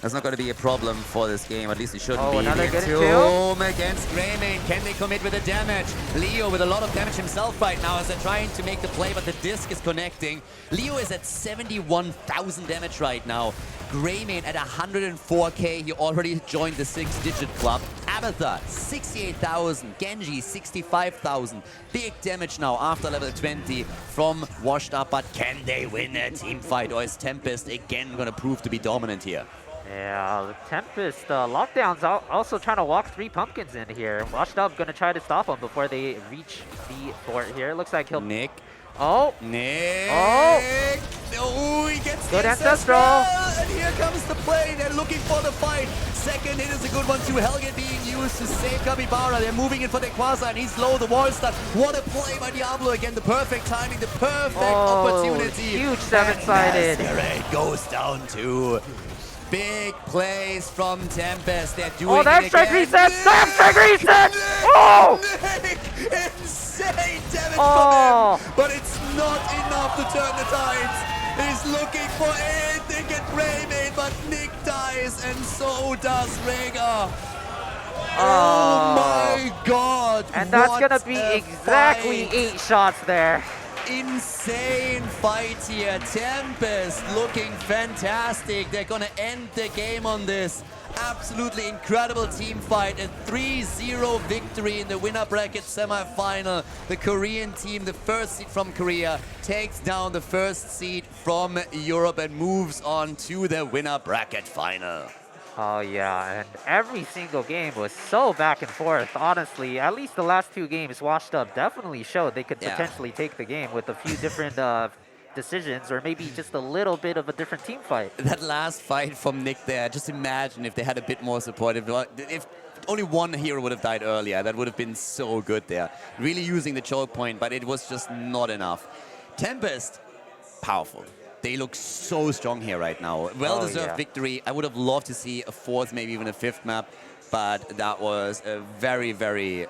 That's not going to be a problem for this game. At least it shouldn't be. Another good kill. Entomb against Greymane. Can they commit with the damage? Leo with a lot of damage himself right now as they're trying to make the play, but the disc is connecting. Leo is at 71,000 damage right now. Greymane at 104k. He already joined the 6-digit club. Abathur, 68,000. Genji, 65,000. Big damage now after level 20 from Washed Up. But can they win a team fight? Or is Tempest again going to prove to be dominant here? Yeah, the Tempest lockdown's also trying to walk 3 pumpkins in here. Washed Up gonna try to stop them before they reach the fort here. Looks like he'll... Nick. Oh! Nick! Oh! Oh, he gets Good the Ancestral! And here comes the play. They're looking for the fight. Second hit is a good one too. Helget being used to save Capybara. They're moving in for the Quasar, and he's low. The wall stun. What a play by Diablo again. The perfect timing, the perfect opportunity. Huge 7-sided. Masquerade goes down too. Big plays from Tempest. They're doing that it strike again. reset! That strike reset! Oh! Nick! Insane damage Oh! from him! But it's not enough to turn the tides. He's looking for anything at Greymane. does, and so does Rhaegar. Oh my god! And that's what gonna be a exactly fight. 8 shots there. Insane fight here. Tempest looking fantastic. They're gonna end the game on this. Absolutely incredible team fight. A 3-0 victory in the winner bracket semi-final. The Korean team, the first seed from Korea, takes down the first seed from Europe and moves on to the winner bracket final. Oh yeah, and every single game was so back and forth. Honestly, at least the last 2 games, Washed Up definitely showed they could potentially take the game with a few different decisions, or maybe just a little bit of a different team fight. That last fight from Nick there, just imagine if they had a bit more support. If only one hero would have died earlier, that would have been so good there. Really using the choke point, but it was just not enough. Tempest, powerful. They look so strong here right now. Well-deserved victory. I would have loved to see a 4th, maybe even a 5th map, but that was a very,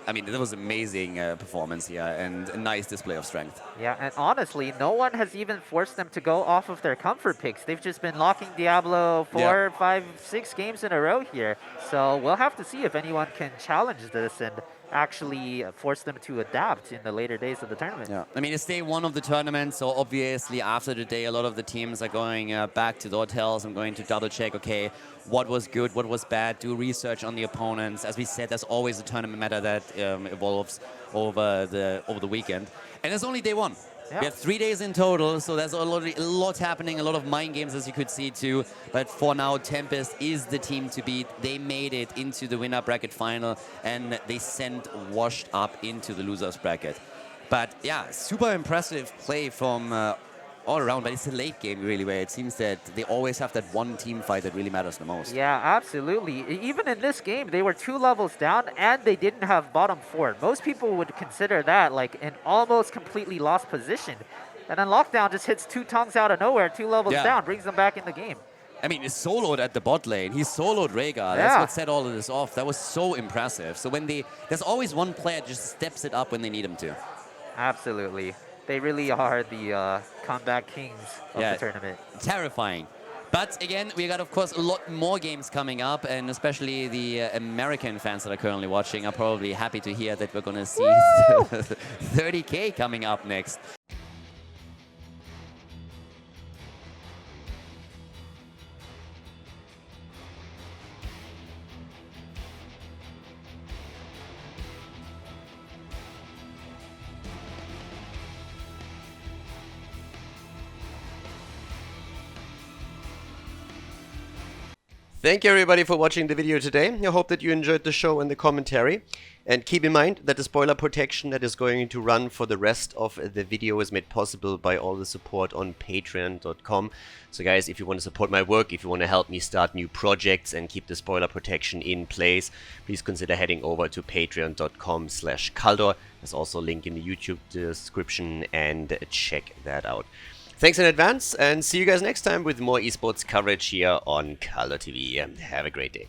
I mean, that was amazing performance here and a nice display of strength. Yeah, and honestly, no one has even forced them to go off of their comfort picks. They've just been locking Diablo 4, 5, 6 games in a row here. So we'll have to see if anyone can challenge this and actually force them to adapt in the later days of the tournament. Yeah, I mean, it's day 1 of the tournament, so obviously after the day, a lot of the teams are going back to the hotels. I'm going to double check, okay, what was good, what was bad, do research on the opponents. As we said, there's always a tournament meta that evolves over the weekend. And it's only day 1. Yeah. We have 3 days in total, so there's already a lot happening, a lot of mind games, as you could see too. But for now, Tempest is the team to beat. They made it into the winner bracket final, and they sent Washed Up into the losers bracket. But yeah, super impressive play from all around, but it's a late game really, where it seems that they always have that one team fight that really matters the most. Yeah, absolutely. Even in this game, they were 2 levels down and they didn't have bottom 4. Most people would consider that like an almost completely lost position. And then Lockdown just hits 2 tongues out of nowhere, 2 levels down, brings them back in the game. I mean, he's soloed at the bot lane. He soloed Rhaegar. That's what set all of this off. That was so impressive. So when there's always one player that just steps it up when they need him to. Absolutely. They really are the comeback kings of the tournament. Terrifying. But again, we got, of course, a lot more games coming up, and especially the American fans that are currently watching are probably happy to hear that we're going to see 30K coming up next. Thank you everybody for watching the video today. I hope that you enjoyed the show and the commentary. And keep in mind that the spoiler protection that is going to run for the rest of the video is made possible by all the support on patreon.com. So guys, if you want to support my work, if you want to help me start new projects and keep the spoiler protection in place, please consider heading over to patreon.com/Khaldor. There's also a link in the YouTube description, and check that out. Thanks in advance, and see you guys next time with more esports coverage here on Khaldor TV. Have a great day.